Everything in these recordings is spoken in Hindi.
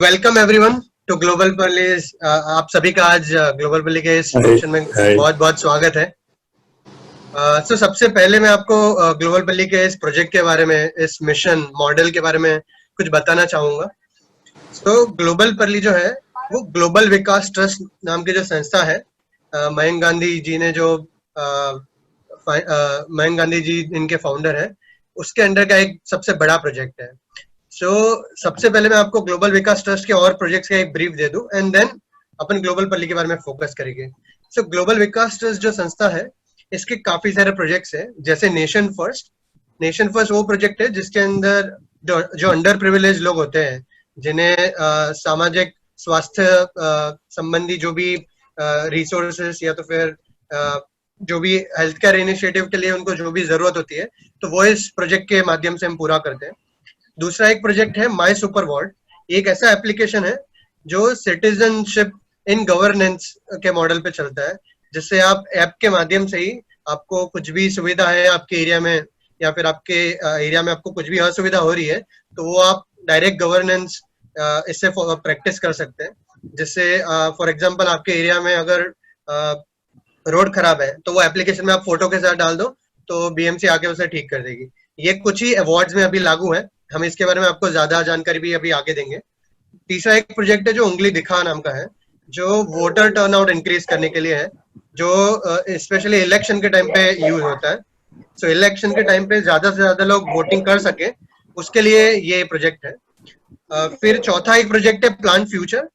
Welcome everyone to global Parli. आप सभी का आज ग्लोबल पली के इस हाय फंक्शन में हाय। बहुत बहुत स्वागत है। सबसे पहले मैं आपको ग्लोबल पली के इस प्रोजेक्ट के बारे में, इस मिशन मॉडल के बारे में कुछ बताना चाहूंगा। ग्लोबल पली जो है वो ग्लोबल विकास ट्रस्ट नाम की जो संस्था है, मयंक गांधी जी ने जो मयंक गांधी जी इनके फाउंडर है, उसके अंडर का एक सबसे बड़ा प्रोजेक्ट है। सबसे पहले मैं आपको ग्लोबल विकास ट्रस्ट के और प्रोजेक्ट्स का एक ब्रीफ दे दूं एंड देन अपन ग्लोबल पल्ली के बारे में फोकस करेंगे। ग्लोबल विकास ट्रस्ट जो संस्था है, इसके काफी सारे प्रोजेक्ट्स हैं, जैसे नेशन फर्स्ट। नेशन फर्स्ट वो प्रोजेक्ट है जिसके अंदर जो अंडर प्रिविलेज लोग होते हैं, जिन्हें सामाजिक स्वास्थ्य संबंधी जो भी रिसोर्सेस या तो फिर जो भी हेल्थ केयर इनिशिएटिव के लिए उनको जो भी जरूरत होती है, तो वो इस प्रोजेक्ट के माध्यम से हम पूरा करते हैं। दूसरा एक प्रोजेक्ट है माई सुपर वार्ड। एक ऐसा एप्लीकेशन है जो सिटीजनशिप इन गवर्नेंस के मॉडल पे चलता है, जिससे आप ऐप के माध्यम से ही आपको कुछ भी सुविधा है आपके एरिया में, या फिर आपके एरिया में आपको कुछ भी असुविधा हो रही है, तो वो आप डायरेक्ट गवर्नेंस इससे प्रैक्टिस कर सकते हैं। जिससे फॉर एग्जांपल आपके एरिया में अगर रोड खराब है, तो वो एप्लीकेशन में आप फोटो के साथ डाल दो, तो बीएमसी आके उसे ठीक कर देगी। ये कुछ ही अवार्ड्स में अभी लागू है, हम इसके बारे में आपको ज्यादा जानकारी भी अभी आगे देंगे। तीसरा एक प्रोजेक्ट है जो उंगली दिखा नाम का है, जो वोटर टर्नआउट इंक्रीज करने के लिए है, जो स्पेशली इलेक्शन के टाइम पे यूज होता है। इलेक्शन के टाइम पे ज्यादा से ज्यादा लोग वोटिंग कर सके, उसके लिए ये प्रोजेक्ट है। फिर चौथा एक प्रोजेक्ट है प्लांट फ्यूचर,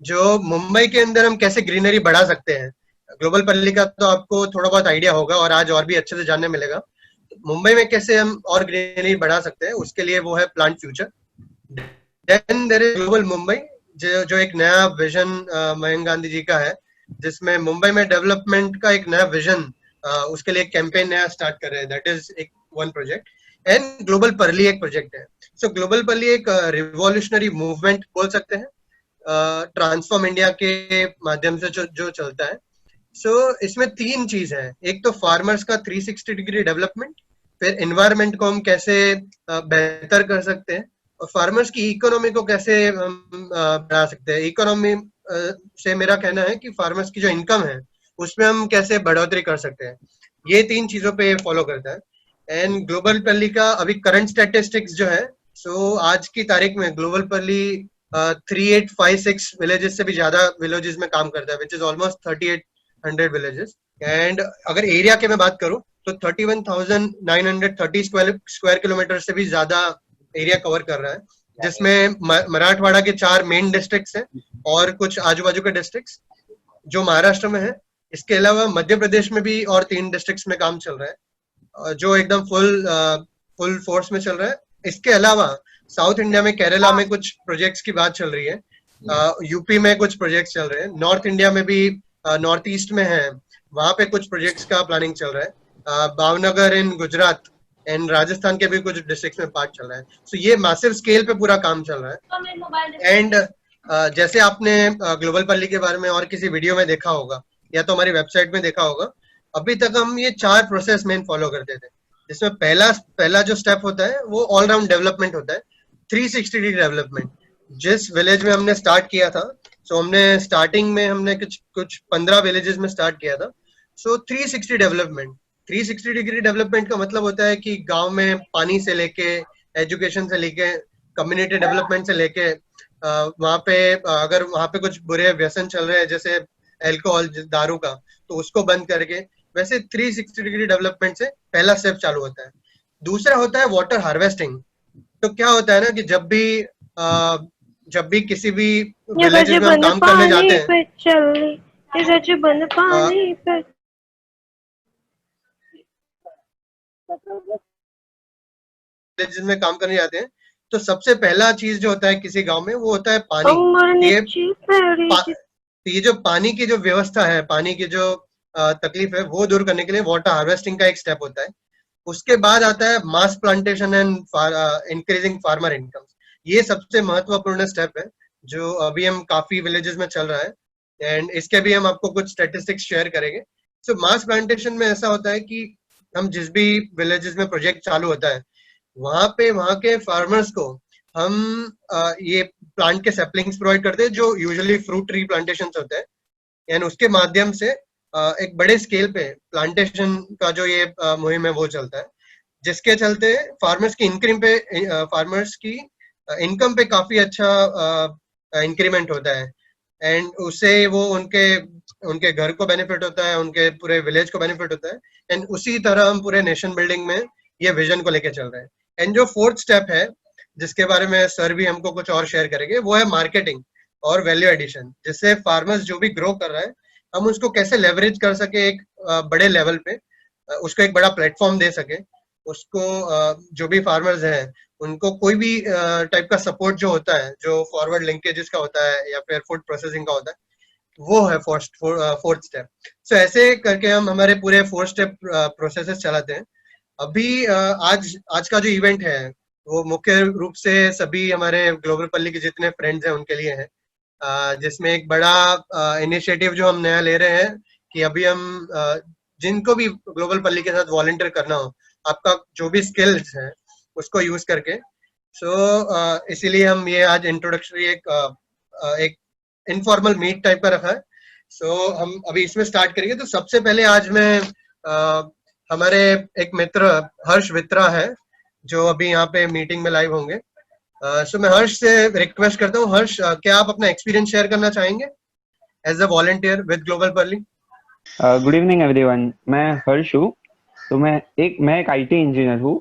जो मुंबई के अंदर हम कैसे ग्रीनरी बढ़ा सकते हैं। ग्लोबल पल्ली का तो आपको थोड़ा बहुत आइडिया होगा और आज और भी अच्छे से जानने मिलेगा। मुंबई में कैसे हम और ग्रीनरी बढ़ा सकते हैं, उसके लिए वो है plant future. Then there is global Mumbai, जो एक नया विजन मयंक गांधी जी का है, जिसमें मुंबई में डेवलपमेंट का एक नया विजन, उसके लिए एक कैंपेन नया स्टार्ट कर रहे हैं। दैट इज एक one project. And global pearly एक प्रोजेक्ट है। ग्लोबल पर्ली एक रिवॉल्यूशनरी मूवमेंट बोल सकते हैं, ट्रांसफॉर्म इंडिया के माध्यम से जो चलता है। इसमें तीन चीज है। एक तो फार्मर्स का 360 डिग्री डेवलपमेंट, फिर एनवायरनमेंट को हम कैसे बेहतर कर सकते हैं, और फार्मर्स की इकोनॉमी को कैसे हम बढ़ा सकते हैं। इकोनॉमी से मेरा कहना है कि फार्मर्स की जो इनकम है उसमें हम कैसे बढ़ोतरी कर सकते हैं। ये तीन चीजों पे फॉलो करता है। एंड ग्लोबल पर्ली का अभी करंट स्टैटिस्टिक्स जो है, आज की तारीख में ग्लोबल पर्ली 3856 विलेजेस से भी ज्यादा विलेजेस में काम करता है, which is almost 3800 villages. And अगर एरिया के मैं बात करूं, तो 31,930 स्क्वायर किलोमीटर से भी ज्यादा एरिया कवर कर रहा है, जिसमें मराठवाड़ा के 4 मेन डिस्ट्रिक्ट्स हैं और कुछ आजू बाजू के डिस्ट्रिक्ट्स जो महाराष्ट्र में है। इसके अलावा मध्य प्रदेश में भी और 3 डिस्ट्रिक्ट्स में काम चल रहा है, जो एकदम फुल फोर्स में चल रहा है। इसके अलावा साउथ इंडिया में केरला में कुछ प्रोजेक्ट्स की बात चल रही है, यूपी में कुछ प्रोजेक्ट्स चल रहे हैं, नॉर्थ इंडिया में भी नॉर्थ ईस्ट में है, वहां पे कुछ प्रोजेक्ट्स का प्लानिंग चल रहा है। भावनगर इन गुजरात एंड राजस्थान के भी कुछ डिस्ट्रिक्ट्स में पार्ट चल रहा है। ये मैसिव स्केल पे पूरा काम चल रहा है। एंड जैसे आपने ग्लोबल पल्ली के बारे में और किसी वीडियो में देखा होगा या तो हमारी वेबसाइट में देखा होगा, अभी तक हम ये 4 प्रोसेस मेन फॉलो करते थे, जिसमें पहला जो स्टेप होता है वो ऑलराउंड डेवलपमेंट होता है, 360 डिग्री डेवलपमेंट। जिस विलेज में हमने स्टार्ट किया था, हमने स्टार्टिंग में हमने कुछ 15 विलेजेस में स्टार्ट किया था। 360 डेवलपमेंट, 360 डिग्री डेवलपमेंट का मतलब होता है कि गांव में पानी से लेके, एजुकेशन से लेके, कम्युनिटी डेवलपमेंट से लेके, वहां पे अगर वहां पे कुछ बुरे व्यसन चल रहे हैं जैसे अल्कोहल, दारू का, तो उसको बंद करके, वैसे 360 डिग्री डेवलपमेंट से पहला स्टेप चालू होता है। दूसरा होता है वाटर हार्वेस्टिंग। तो क्या होता है ना कि जब भी किसी भी विलेजेस में हम काम करने जाते हैं, विलेजेस में काम करने जाते हैं, तो सबसे पहला चीज जो होता है किसी गांव में, वो होता है पानी। ये जो पानी की जो व्यवस्था है, पानी की जो तकलीफ है, वो दूर करने के लिए वाटर हार्वेस्टिंग का एक स्टेप होता है। उसके बाद आता है mass plantation and increasing farmer income. ये सबसे महत्वपूर्ण स्टेप है जो अभी हम काफी विलेजेस में चल रहा है, एंड इसके भी हम आपको कुछ स्टेटिस्टिक्स शेयर करेंगे। मास प्लांटेशन में ऐसा होता है कि हम जिस भी विलेजेस में प्रोजेक्ट चालू होता है, वहां पे वहां के फार्मर्स को हम ये प्लांट के सैपलिंग्स प्रोवाइड करते हैं जो यूजुअली फ्रूट ट्री प्लांटेशन होते हैं, एंड उसके माध्यम से एक बड़े स्केल पे प्लांटेशन का जो ये मुहिम है वो चलता है, जिसके चलते फार्मर्स की इनकम पे काफी अच्छा इंक्रीमेंट होता है, एंड उससे वो उनके उनके घर को बेनिफिट होता है, उनके पूरे विलेज को बेनिफिट होता है, एंड उसी तरह हम पूरे नेशन बिल्डिंग में ये विजन को लेके चल रहे हैं। एंड जो फोर्थ स्टेप है, जिसके बारे में सर भी हमको कुछ और शेयर करेंगे, वो है मार्केटिंग और वैल्यू एडिशन, जिससे फार्मर्स जो भी ग्रो कर रहा है हम उसको कैसे लेवरेज कर सके एक बड़े लेवल पे, उसको एक बड़ा प्लेटफॉर्म दे सके, उसको जो भी फार्मर्स हैं उनको कोई भी टाइप का सपोर्ट जो होता है, जो फॉरवर्ड लिंकेजेस का होता है या फिर फूड प्रोसेसिंग का होता है, वो है फोर्थ स्टेप। सो ऐसे करके हम हमारे पूरे 4 स्टेप प्रोसेसेस चलाते हैं। अभी आज का जो इवेंट है वो मुख्य रूप से सभी हमारे ग्लोबल पल्ली के जितने फ्रेंड्स हैं उनके लिए है, जिसमें एक बड़ा इनिशिएटिव जो हम नया ले रहे हैं कि अभी हम जिनको भी ग्लोबल पल्ली के साथ वॉलंटियर करना हो, आपका जो भी स्किल्स है उसको यूज करके, इसीलिए हम ये आज इंट्रोडक्टरी एक इनफॉर्मल मीट टाइप का रखा है। हम अभी इसमें स्टार्ट करेंगे। तो सबसे पहले आज मैं हमारे एक मित्र हर्ष वित्रा है जो अभी यहाँ पे मीटिंग में लाइव होंगे। मैं हर्ष से रिक्वेस्ट करता हूँ, हर्ष क्या आप अपना एक्सपीरियंस शेयर करना चाहेंगे as a volunteer with global Parli? Good evening everyone, मैं हर्ष हूँ। तो मैं एक आईटी इंजीनियर हूँ।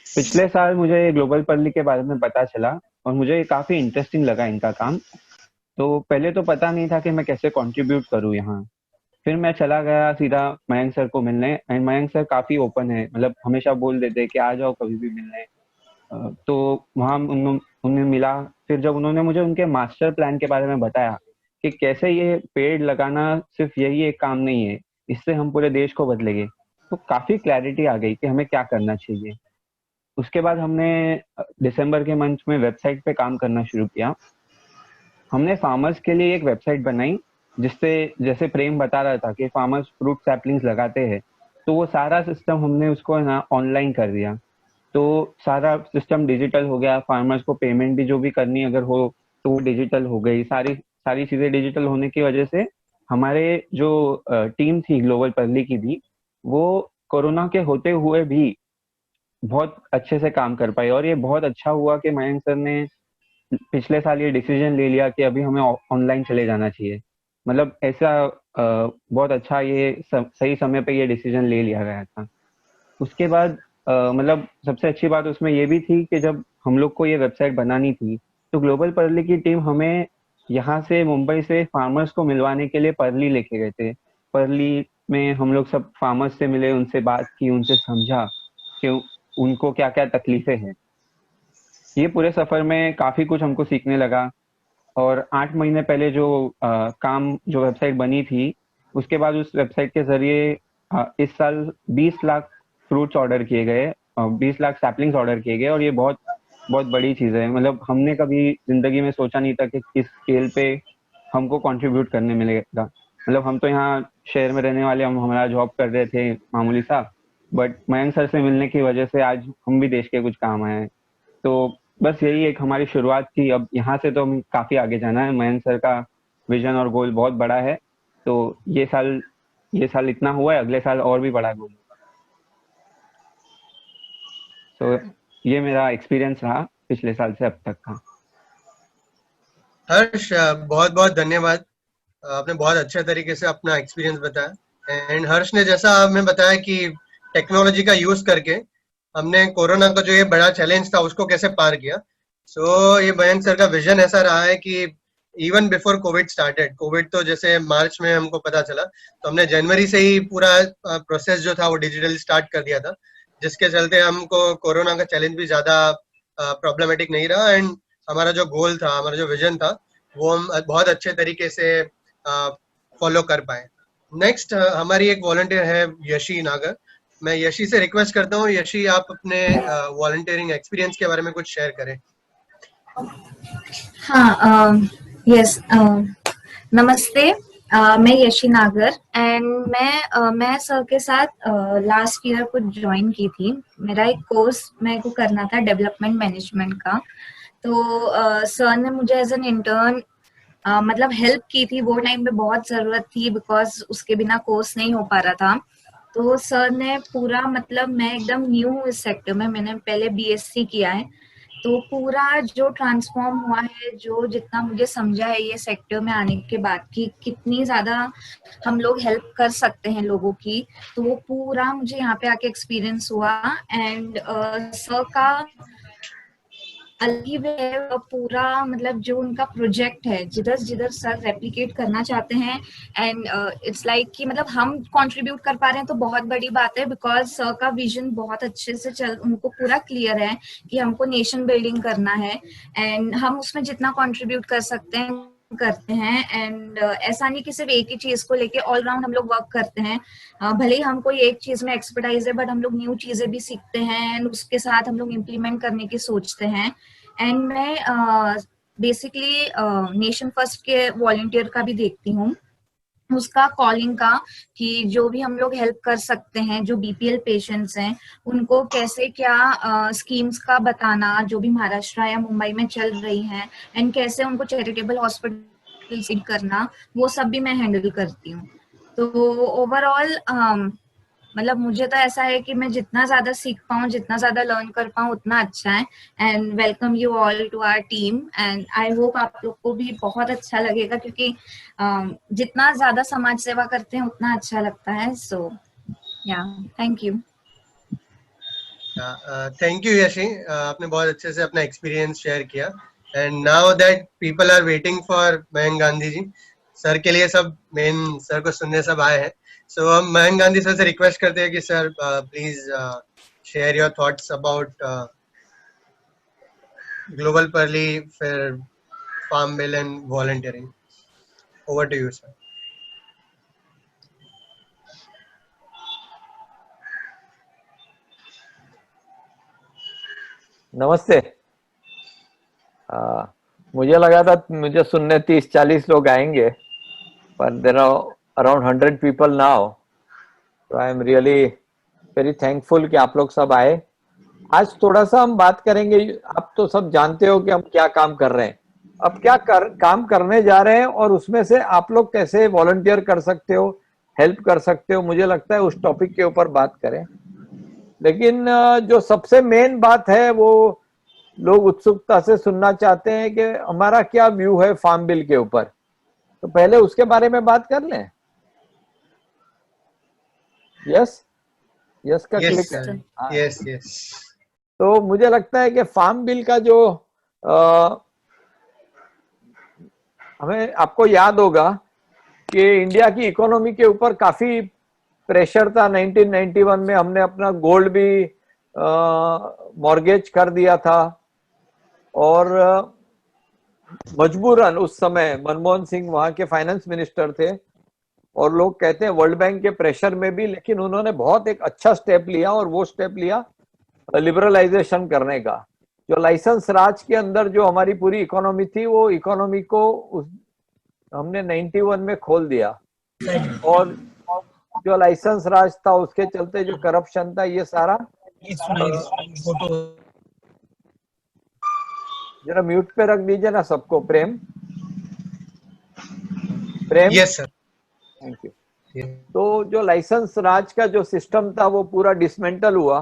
पिछले साल मुझे ग्लोबल पर्ली के बारे में पता चला और मुझे काफी इंटरेस्टिंग लगा इनका काम। तो पहले तो पता नहीं था कि मैं कैसे कंट्रीब्यूट करूँ यहाँ। फिर मैं चला गया सीधा मयंक सर को मिलने, एंड मयंक सर काफी ओपन है, मतलब हमेशा बोल देते कि आ जाओ कभी भी मिलने। तो वहाँ उन्हें मिला। फिर जब उन्होंने मुझे उनके मास्टर प्लान के बारे में बताया कि कैसे ये पेड़ लगाना सिर्फ यही एक काम नहीं है, इससे हम पूरे देश को बदलेंगे, तो काफी क्लैरिटी आ गई कि हमें क्या करना चाहिए। उसके बाद हमने दिसंबर के मंथ में वेबसाइट पे काम करना शुरू किया। हमने फार्मर्स के लिए एक वेबसाइट बनाई, जिससे जैसे प्रेम बता रहा था कि फार्मर्स फ्रूट सैपलिंग्स लगाते हैं, तो वो सारा सिस्टम हमने उसको ना ऑनलाइन कर दिया। तो सारा सिस्टम डिजिटल हो गया। फार्मर्स को पेमेंट भी जो भी करनी अगर हो तो वो डिजिटल हो गई। सारी सारी चीजें डिजिटल होने की वजह से हमारे जो टीम थी ग्लोबल पर्ली की भी, वो कोरोना के होते हुए भी बहुत अच्छे से काम कर पाई। और ये बहुत अच्छा हुआ कि मयंक सर ने पिछले साल ये डिसीजन ले लिया कि अभी हमें ऑनलाइन चले जाना चाहिए। मतलब ऐसा बहुत अच्छा ये सही समय पे ये डिसीजन ले लिया गया था। उसके बाद मतलब सबसे अच्छी बात उसमें ये भी थी कि जब हम लोग को ये वेबसाइट बनानी थी, तो ग्लोबल पर्ली की टीम हमें यहाँ से मुंबई से फार्मर्स को मिलवाने के लिए पर्ली लेके गए थे। पर्ली में हम लोग सब फार्मर्स से मिले, उनसे बात की, उनसे समझा कि उनको क्या क्या तकलीफें हैं। ये पूरे सफर में काफी कुछ हमको सीखने लगा। और 8 महीने पहले जो वेबसाइट बनी थी, उसके बाद उस वेबसाइट के जरिए इस साल 20 लाख फ्रूट्स ऑर्डर किए गए, 20 लाख सैपलिंग्स ऑर्डर किए गए। और ये बहुत बहुत बड़ी चीज है। मतलब हमने कभी जिंदगी में सोचा नहीं था कि इस स्केल पे हमको कंट्रीब्यूट करने मिलेगा। मतलब हम तो यहाँ शहर में रहने वाले, हम हमारा जॉब कर रहे थे मामूली सा, बट मयंक सर से मिलने की वजह से आज हम भी देश के कुछ काम आए हैं। तो बस यही एक हमारी शुरुआत थी। अब यहाँ से तो हम काफी आगे जाना है। मयंक सर का विजन और गोल बहुत बड़ा है। तो ये साल इतना हुआ है, अगले साल और भी बड़ा गोल। तो ये मेरा एक्सपीरियंस रहा पिछले साल से अब तक का। हर्ष बहुत बहुत धन्यवाद, आपने बहुत अच्छे तरीके से अपना एक्सपीरियंस बताया। एंड हर्ष ने जैसा हमें बताया कि टेक्नोलॉजी का यूज करके हमने कोरोना का जो ये बड़ा चैलेंज था उसको कैसे पार किया। ये मयंक सर का विजन ऐसा रहा है कि इवन बिफोर कोविड तो जैसे मार्च में हमको पता चला, तो हमने जनवरी से ही पूरा प्रोसेस जो था वो डिजिटल स्टार्ट कर दिया था, जिसके चलते हमको कोरोना का चैलेंज भी ज्यादा प्रॉब्लमेटिक नहीं रहा। एंड हमारा जो गोल था, हमारा जो विजन था, वो हम बहुत अच्छे तरीके से फॉलो कर पाए। नेक्स्ट हमारी एक वॉलंटियर है यशी नागर। मैं यशी से रिक्वेस्ट करता हूँ, यशी आप अपने वॉलंटियरिंग एक्सपीरियंस के बारे में कुछ शेयर करें। हाँ, यस, नमस्ते। मैं यशी नागर एंड मैं सर के साथ लास्ट ईयर कुछ ज्वाइन की थी। मेरा एक कोर्स मेरे को करना था डेवलपमेंट मैनेजमेंट का। तो सर ने मुझे एज एन इंटर्न मतलब हेल्प की थी। वो टाइम पे बहुत जरूरत थी बिकॉज उसके बिना कोर्स नहीं हो पा रहा था। तो सर ने पूरा मतलब मैं एकदम न्यू हूँ इस सेक्टर में, मैंने पहले बीएससी किया है। तो पूरा जो ट्रांसफॉर्म हुआ है, जो जितना मुझे समझा है ये सेक्टर में आने के बाद कि कितनी ज्यादा हम लोग हेल्प कर सकते हैं लोगों की, तो वो पूरा मुझे यहाँ पे आके एक्सपीरियंस हुआ। एंड सर का अलग ही वे है, पूरा मतलब जो उनका प्रोजेक्ट है जिधर जिधर सर रेप्लिकेट करना चाहते हैं। एंड इट्स लाइक कि मतलब हम कंट्रीब्यूट कर पा रहे हैं तो बहुत बड़ी बात है, बिकॉज सर का विजन बहुत अच्छे से उनको पूरा क्लियर है कि हमको नेशन बिल्डिंग करना है एंड हम उसमें जितना कंट्रीब्यूट कर सकते हैं करते हैं। एंड ऐसा नहीं कि सिर्फ एक ही चीज को लेके ऑल राउंड हम लोग वर्क करते हैं। भले ही हम कोई एक चीज में एक्सपर्टाइज है, बट हम लोग न्यू चीजें भी सीखते हैं एंड उसके साथ हम लोग इम्प्लीमेंट करने की सोचते हैं। एंड मैं बेसिकली नेशन फर्स्ट के वॉलंटियर का भी देखती हूँ, उसका कॉलिंग का, कि जो भी हम लोग हेल्प कर सकते हैं, जो बीपीएल पेशेंट्स हैं उनको कैसे क्या स्कीम्स का बताना जो भी महाराष्ट्र या मुंबई में चल रही हैं, एंड कैसे उनको चैरिटेबल हॉस्पिटल सीड करना, वो सब भी मैं हैंडल करती हूँ। तो ओवरऑल मतलब मुझे तो ऐसा है कि मैं जितना ज्यादा सीख पाऊँ, जितना ज्यादा लर्न कर पाऊँ उतना अच्छा है। And welcome you all to our team and I hope आप लोग को भी बहुत अच्छा लगेगा, क्योंकि जितना ज्यादा समाज सेवा करते हैं उतना अच्छा लगता है। So yeah thank you. Thank you Yashi, आपने बहुत अच्छे से अपना एक्सपीरियंस शेयर किया। And now that people are waiting for Mayank Gandhi ji, sir के लिए सब मेन सर को सुनने सब आए हैं। सो हम मयंक गांधी सर से रिक्वेस्ट करते हैं कि sir please share your thoughts about global Parli फिर farm bill and volunteering. Over to you sir. नमस्ते। मुझे लगा था मुझे सुनने 30-40 लोग आएंगे, पर there are around 100 people now. तो I am really very thankful कि आप लोग सब आए। आज थोड़ा सा हम बात करेंगे। आप तो सब जानते हो कि हम क्या काम कर रहे हैं, अब क्या काम करने जा रहे हैं, और उसमें से आप लोग कैसे वॉलंटियर कर सकते हो, हेल्प कर सकते हो। मुझे लगता है उस टॉपिक के ऊपर बात करें। लेकिन जो सबसे मेन बात है वो लोग उत्सुकता से सुनना चाहते हैं कि हमारा क्या व्यू है फार्म बिल के ऊपर। तो पहले उसके बारे में बात कर लें। यस यस का यस क्लिक सर, हाँ। Yes yes. तो मुझे लगता है कि फार्म बिल का जो हमें आपको याद होगा कि इंडिया की इकोनॉमी के ऊपर काफी प्रेशर था। 1991 में हमने अपना गोल्ड भी मॉर्गेज कर दिया था, और मजबूरन उस समय मनमोहन सिंह वहां के फाइनेंस मिनिस्टर थे, और लोग कहते हैं वर्ल्ड बैंक के प्रेशर में भी, लेकिन उन्होंने बहुत एक अच्छा स्टेप लिया, और वो स्टेप लिया लिबरलाइजेशन करने का। जो लाइसेंस राज के अंदर जो हमारी पूरी इकोनॉमी थी, वो इकोनॉमी को हमने 91 में खोल दिया। और जो लाइसेंस राज था उसके चलते जो करप्शन था, ये सारा जरा म्यूट पे रख दीजिए ना सबको। प्रेम प्रेम यस सर। Thank you. तो जो लाइसेंस राज का जो सिस्टम था वो पूरा डिसमेंटल हुआ।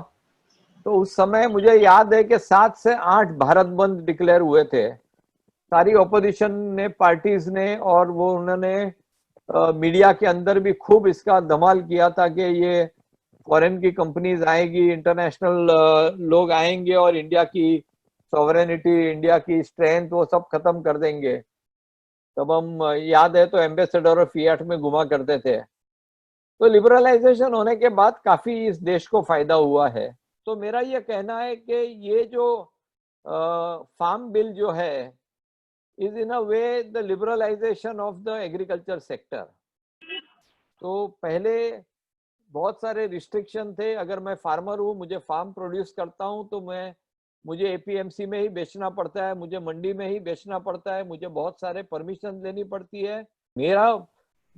तो उस समय मुझे याद है कि 7 से 8 भारत बंद डिक्लेयर हुए थे, सारी ऑपोजिशन ने, पार्टीज ने, और वो उन्होंने मीडिया के अंदर भी खूब इसका धमाल किया था कि ये फॉरेन की कंपनीज आएगी, इंटरनेशनल लोग आएंगे और इंडिया की सॉवरेनिटी, इंडिया की स्ट्रेंथ वो सब खत्म कर देंगे। तब हम याद है तो एम्बेसडर ऑफ फिएट में घुमा करते थे। तो लिबरलाइजेशन होने के बाद काफी इस देश को फायदा हुआ है। तो मेरा ये कहना है कि ये जो फार्म बिल जो है is in a way the liberalisation of the agriculture sector. तो पहले बहुत सारे रिस्ट्रिक्शन थे। अगर मैं फार्मर हूँ, मुझे फार्म प्रोड्यूस करता हूँ, तो मुझे एपीएमसी में ही बेचना पड़ता है, मुझे मंडी में ही बेचना पड़ता है, मुझे बहुत सारे परमिशन लेनी पड़ती है। मेरा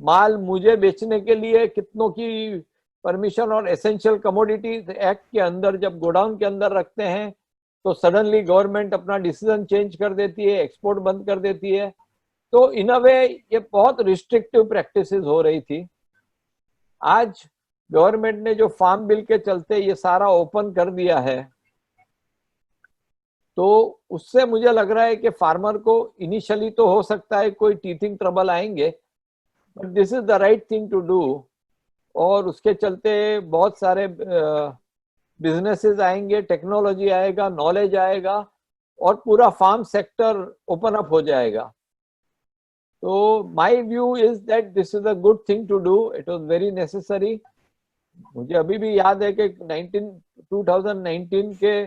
माल मुझे बेचने के लिए कितनों की परमिशन, और एसेंशियल कमोडिटीज एक्ट के अंदर जब गोडाउन के अंदर रखते हैं तो सडनली गवर्नमेंट अपना डिसीजन चेंज कर देती है, एक्सपोर्ट बंद कर देती है। तो इन अ वे ये बहुत रिस्ट्रिक्टिव प्रैक्टिसेस हो रही थी। आज गवर्नमेंट ने जो फार्म बिल के चलते ये सारा ओपन कर दिया है, तो उससे मुझे लग रहा है कि फार्मर को इनिशियली तो हो सकता है कोई टीथिंग ट्रबल आएंगे, but this is the right thing to do. और उसके चलते बहुत सारे बिजनेसेस आएंगे, टेक्नोलॉजी आएगा, नॉलेज आएगा, और पूरा फार्म सेक्टर ओपन अप हो जाएगा। तो my view is that this is a good thing to do, it was very necessary. मुझे अभी भी याद है कि 2019 के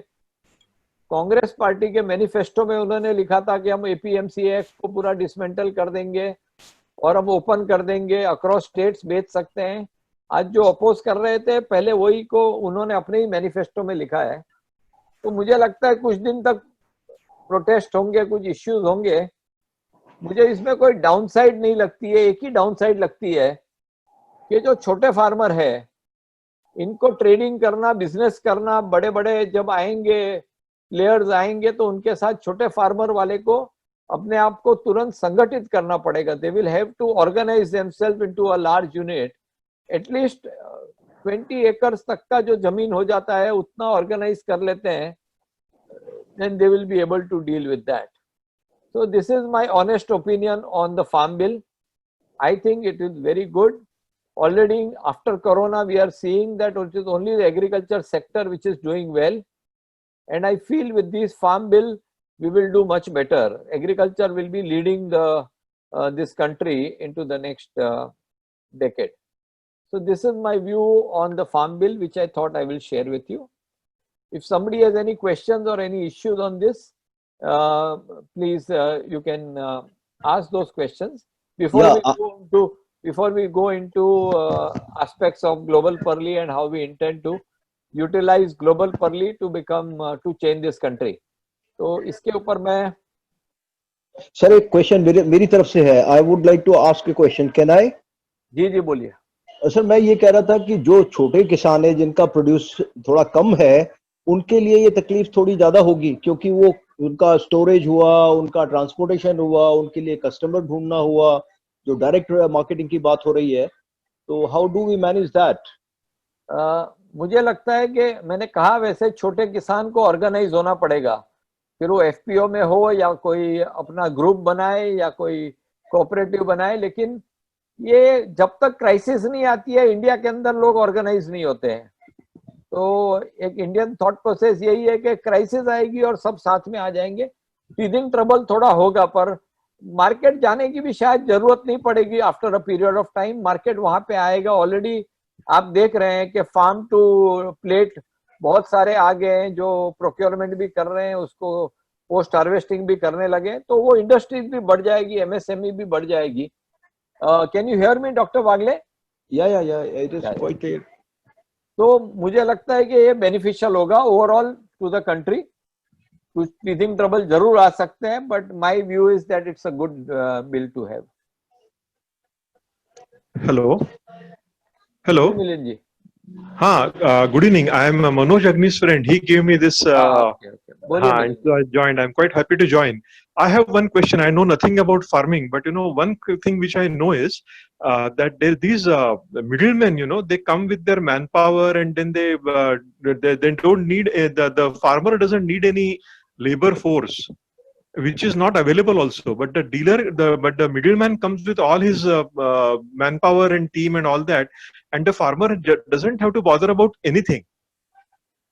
कांग्रेस पार्टी के मैनिफेस्टो में उन्होंने लिखा था कि हम एपीएमसी एक्ट को पूरा डिसमेंटल कर देंगे और हम ओपन कर देंगे, अक्रॉस स्टेट्स बेच सकते हैं। आज जो अपोज कर रहे थे पहले वही को उन्होंने अपने ही मैनिफेस्टो में लिखा है। तो मुझे लगता है कुछ दिन तक प्रोटेस्ट होंगे, कुछ इश्यूज होंगे। मुझे इसमें कोई डाउनसाइड नहीं लगती है, एक ही डाउनसाइड लगती है कि जो छोटे फार्मर है इनको ट्रेडिंग करना, बिजनेस करना, बड़े बड़े जब आएंगे प्लेयर्स आएंगे तो उनके साथ छोटे फार्मर वाले को अपने आप को तुरंत संगठित करना पड़ेगा। They will have to organise themselves into a large unit. At least 20 acres तक का जो जमीन हो जाता है उतना ऑर्गेनाइज कर लेते हैं, then they will be able to deal with that. So this is my honest opinion on the farm bill. I think it is very good. Already after corona we are seeing that it is only the agriculture sector which is doing well, and I feel with this farm bill we will do much better. Agriculture will be leading the this country into the next decade. So this is my view on the farm bill, which I thought I will share with you. If somebody has any questions or any issues on this, please you can ask those questions before we go into aspects of Global Parley and how we intend to utilize Global Parley to become to change this country. तो इसके ऊपर मैं सर एक क्वेश्चन मेरी तरफ से है। I would like to ask a question, can I? जी बोलिए। सर मैं ये कह रहा था कि जो छोटे किसान है जिनका प्रोड्यूस थोड़ा कम है उनके लिए ये तकलीफ थोड़ी ज्यादा होगी, क्योंकि वो उनका स्टोरेज हुआ, उनका ट्रांसपोर्टेशन हुआ, उनके लिए कस्टमर ढूंढना हुआ, जो डायरेक्ट मार्केटिंग की बात हो रही है। तो how do we manage that? मुझे लगता है कि मैंने कहा वैसे छोटे किसान को ऑर्गेनाइज होना पड़ेगा, फिर वो एफपीओ में हो या कोई अपना ग्रुप बनाए या कोई कोऑपरेटिव बनाए, लेकिन ये जब तक क्राइसिस नहीं आती है इंडिया के अंदर लोग ऑर्गेनाइज नहीं होते हैं। तो एक इंडियन थॉट प्रोसेस यही है कि क्राइसिस आएगी और सब साथ में आ जाएंगे। टीथिंग ट्रबल थोड़ा होगा, पर मार्केट जाने की भी शायद जरूरत नहीं पड़ेगी। After a period of time market वहां पे आएगा। ऑलरेडी आप देख रहे हैं कि फार्म टू प्लेट बहुत सारे आ गए हैं जो प्रोक्योरमेंट भी कर रहे हैं, उसको पोस्ट हार्वेस्टिंग भी करने लगे, तो वो इंडस्ट्रीज भी बढ़ जाएगी, एमएसएमई भी बढ़ जाएगी। Can you hear me doctor Wagle? Yeah it is quite clear. तो मुझे लगता है कि ये बेनिफिशियल होगा ओवरऑल टू द कंट्री। कुछ टीथिंग ट्रबल जरूर आ सकते हैं, but my view is that it's a good bill to have. Hello Milind ji. हाँ, good evening. I am Manoj Agni's friend. He gave me this. Okay. And so I joined. I'm quite happy to join. I have one question. I know nothing about farming, but one thing which I know is that there these middlemen. They come with their manpower, and then they don't need the farmer doesn't need any labor force, which is not available also. But the dealer, the middleman comes with all his manpower and team and all that, and the farmer doesn't have to bother about anything.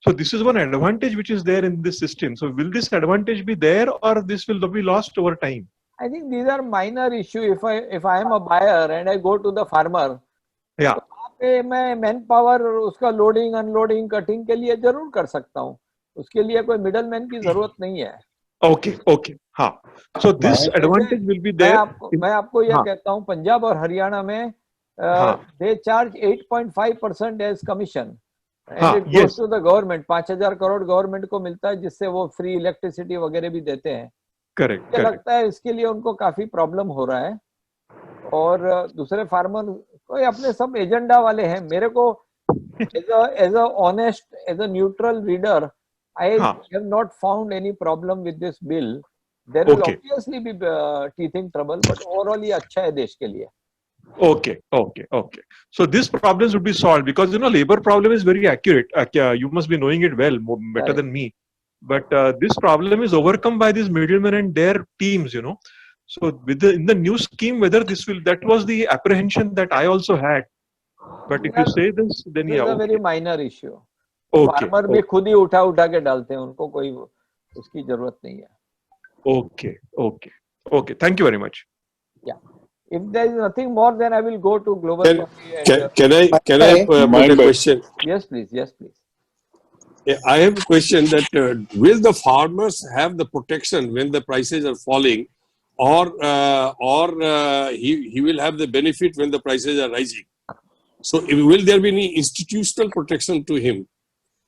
So this is one advantage which is there in this system. So will this advantage be there, or this will be lost over time? I think these are minor issue. If I am a buyer and I go to the farmer, Yeah. तो वहाँ पे मैं मैन पावर उसका लोडिंग अनलोडिंग कटिंग के लिए जरूर कर सकता हूँ। उसके लिए कोई मिडल मैन की जरूरत नहीं है। Okay. हाँ. So this advantage will be there. मैं आपको यह हाँ. कहता हूँ, पंजाब और हरियाणा में they charge 8.5% as commission. And it goes to the government. 5,000 crore government को मिलता है, जिससे वो फ्री इलेक्ट्रिसिटी वगैरह भी देते हैं। Correct. मुझे लगता है इसके लिए उनको काफी प्रॉब्लम हो रहा है। और दूसरे फार्मर कोई अपने सब एजेंडा वाले हैं. मेरे को as a honest, as a neutral reader, I have not found any problem with this bill. There will obviously be teething trouble, but overall ये अच्छा है देश के लिए. Okay. So these problems would be solved because labor problem is very accurate. You must be knowing it well, better than me. But this problem is overcome by these middlemen and their teams. So in the new scheme, whether that was the apprehension that I also had. But if you say this, then this is a very minor issue. Farmer भी खुद ही उठा के डालते हैं, उनको कोई उसकी जरूरत नहीं है. Okay. Thank you very much. Yeah. If there is nothing more, then I will go to global. Can I put a question? Yes, please. I have a question that will the farmers have the protection when the prices are falling, or he will have the benefit when the prices are rising? So will there be any institutional protection to him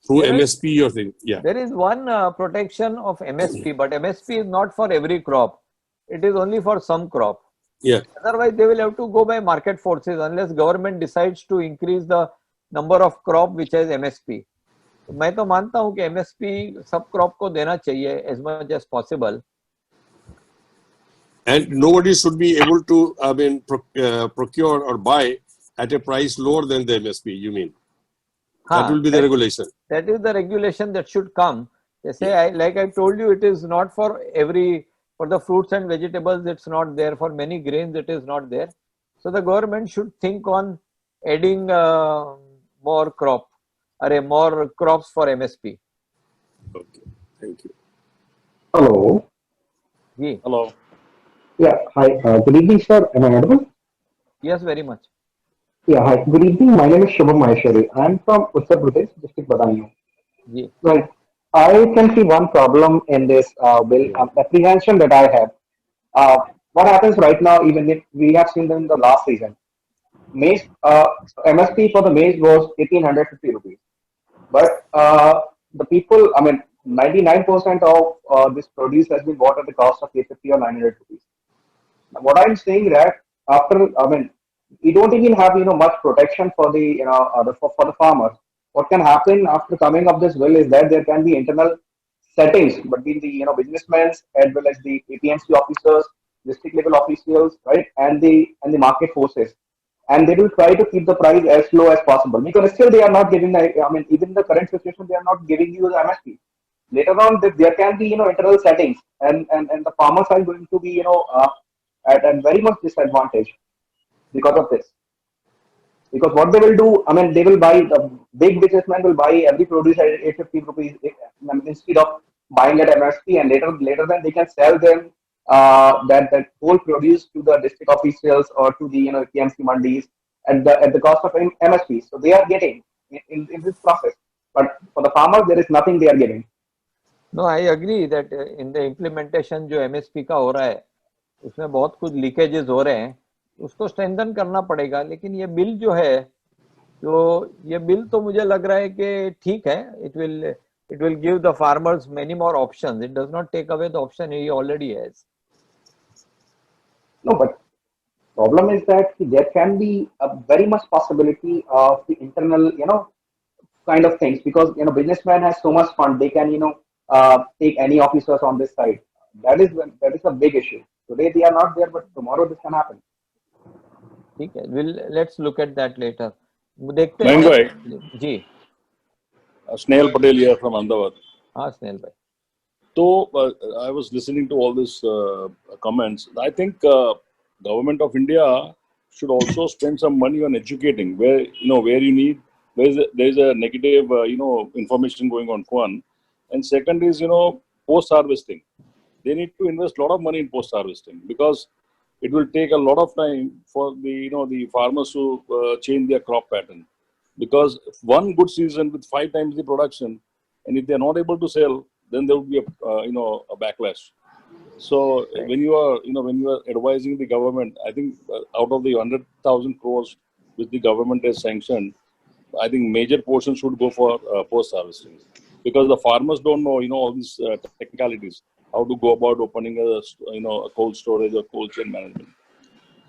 through MSP or thing? Yeah. There is one protection of MSP, but MSP is not for every crop. It is only for some crop. Yeah. Otherwise, they will have to go by market forces unless government decides to increase the number of crop which has MSP. मैं तो मानता हूँ कि MSP सब crop को देना चाहिए as much as possible. And nobody should be able to, procure or buy at a price lower than the MSP. You mean? That will be the regulation. That is the regulation that should come. They say, like I told you, it is not for for the fruits and vegetables, it's not there. For many grains, it is not there. So the government should think on adding more crops for MSP. Okay, thank you. Hello. Yeah. Hello. Yeah, hi. Good evening, sir. Am I audible? Yes, very much. Yeah, hi. Good evening. My name is Shubham Maheshwari. I am from Uttar Pradesh, district Badauni. Yeah. Right. I can see one problem in this bill, apprehension that I have. What happens right now, even if we have seen in the last season, maize, MSP for the maize was 1,850 rupees. But the people, 99% of this produce has been bought at the cost of 850 or 900 rupees. Now, what I'm saying that we don't even have much protection for the for the farmers. What can happen after coming up this bill is that there can be internal settings between the businessmen as well as the APMC officers, district level officials, right, and the market forces, and they will try to keep the price as low as possible because still they are not giving. Even in the current situation, they are not giving you the MSP. Later on, there can be internal settings, and the farmers are going to be at very much disadvantage because of this. Because what they will do, they will buy, the big businessmen will buy every produce at 850 rupees instead of buying at MSP, and later then they can sell them that whole produce to the district officials or to the PMC mandis at the cost of MSP. So they are getting in this process, but for the farmers there is nothing they are getting. No, I agree that in the implementation जो MSP का हो रहा है, उसमें बहुत कुछ लीकेजेस हो रहे हैं, उसको स्ट्रेंथन करना पड़ेगा. लेकिन ये बिल जो है, ये बिल तो मुझे लग रहा है कि ठीक है. It will give the farmers many more options. It does not take away the option he already has. No, but problem is that there can be a very much possibility of the internal kind of things, because businessman has so much fund, they can take any officers on this side. That is a big issue. Today they are not there, but tomorrow this can happen. ठीक है, let's look at that later. देखते हैं जी. Snail Patel here from Ahmedabad. हाँ, Snail भाई. So I was listening to all these comments. I think government of India should also spend some money on educating where you need, there is a negative information going on. One, and second is post harvesting. They need to invest a lot of money in post harvesting because it will take a lot of time for the farmers to change their crop pattern. Because one good season with 5 times the production, and if they are not able to sell, then there would be a backlash. So when you are advising the government, I think out of the 100,000 crores which the government has sanctioned, I think major portion should go for post harvesting, because the farmers don't know all these technicalities, how to go about opening a cold storage or cold chain management.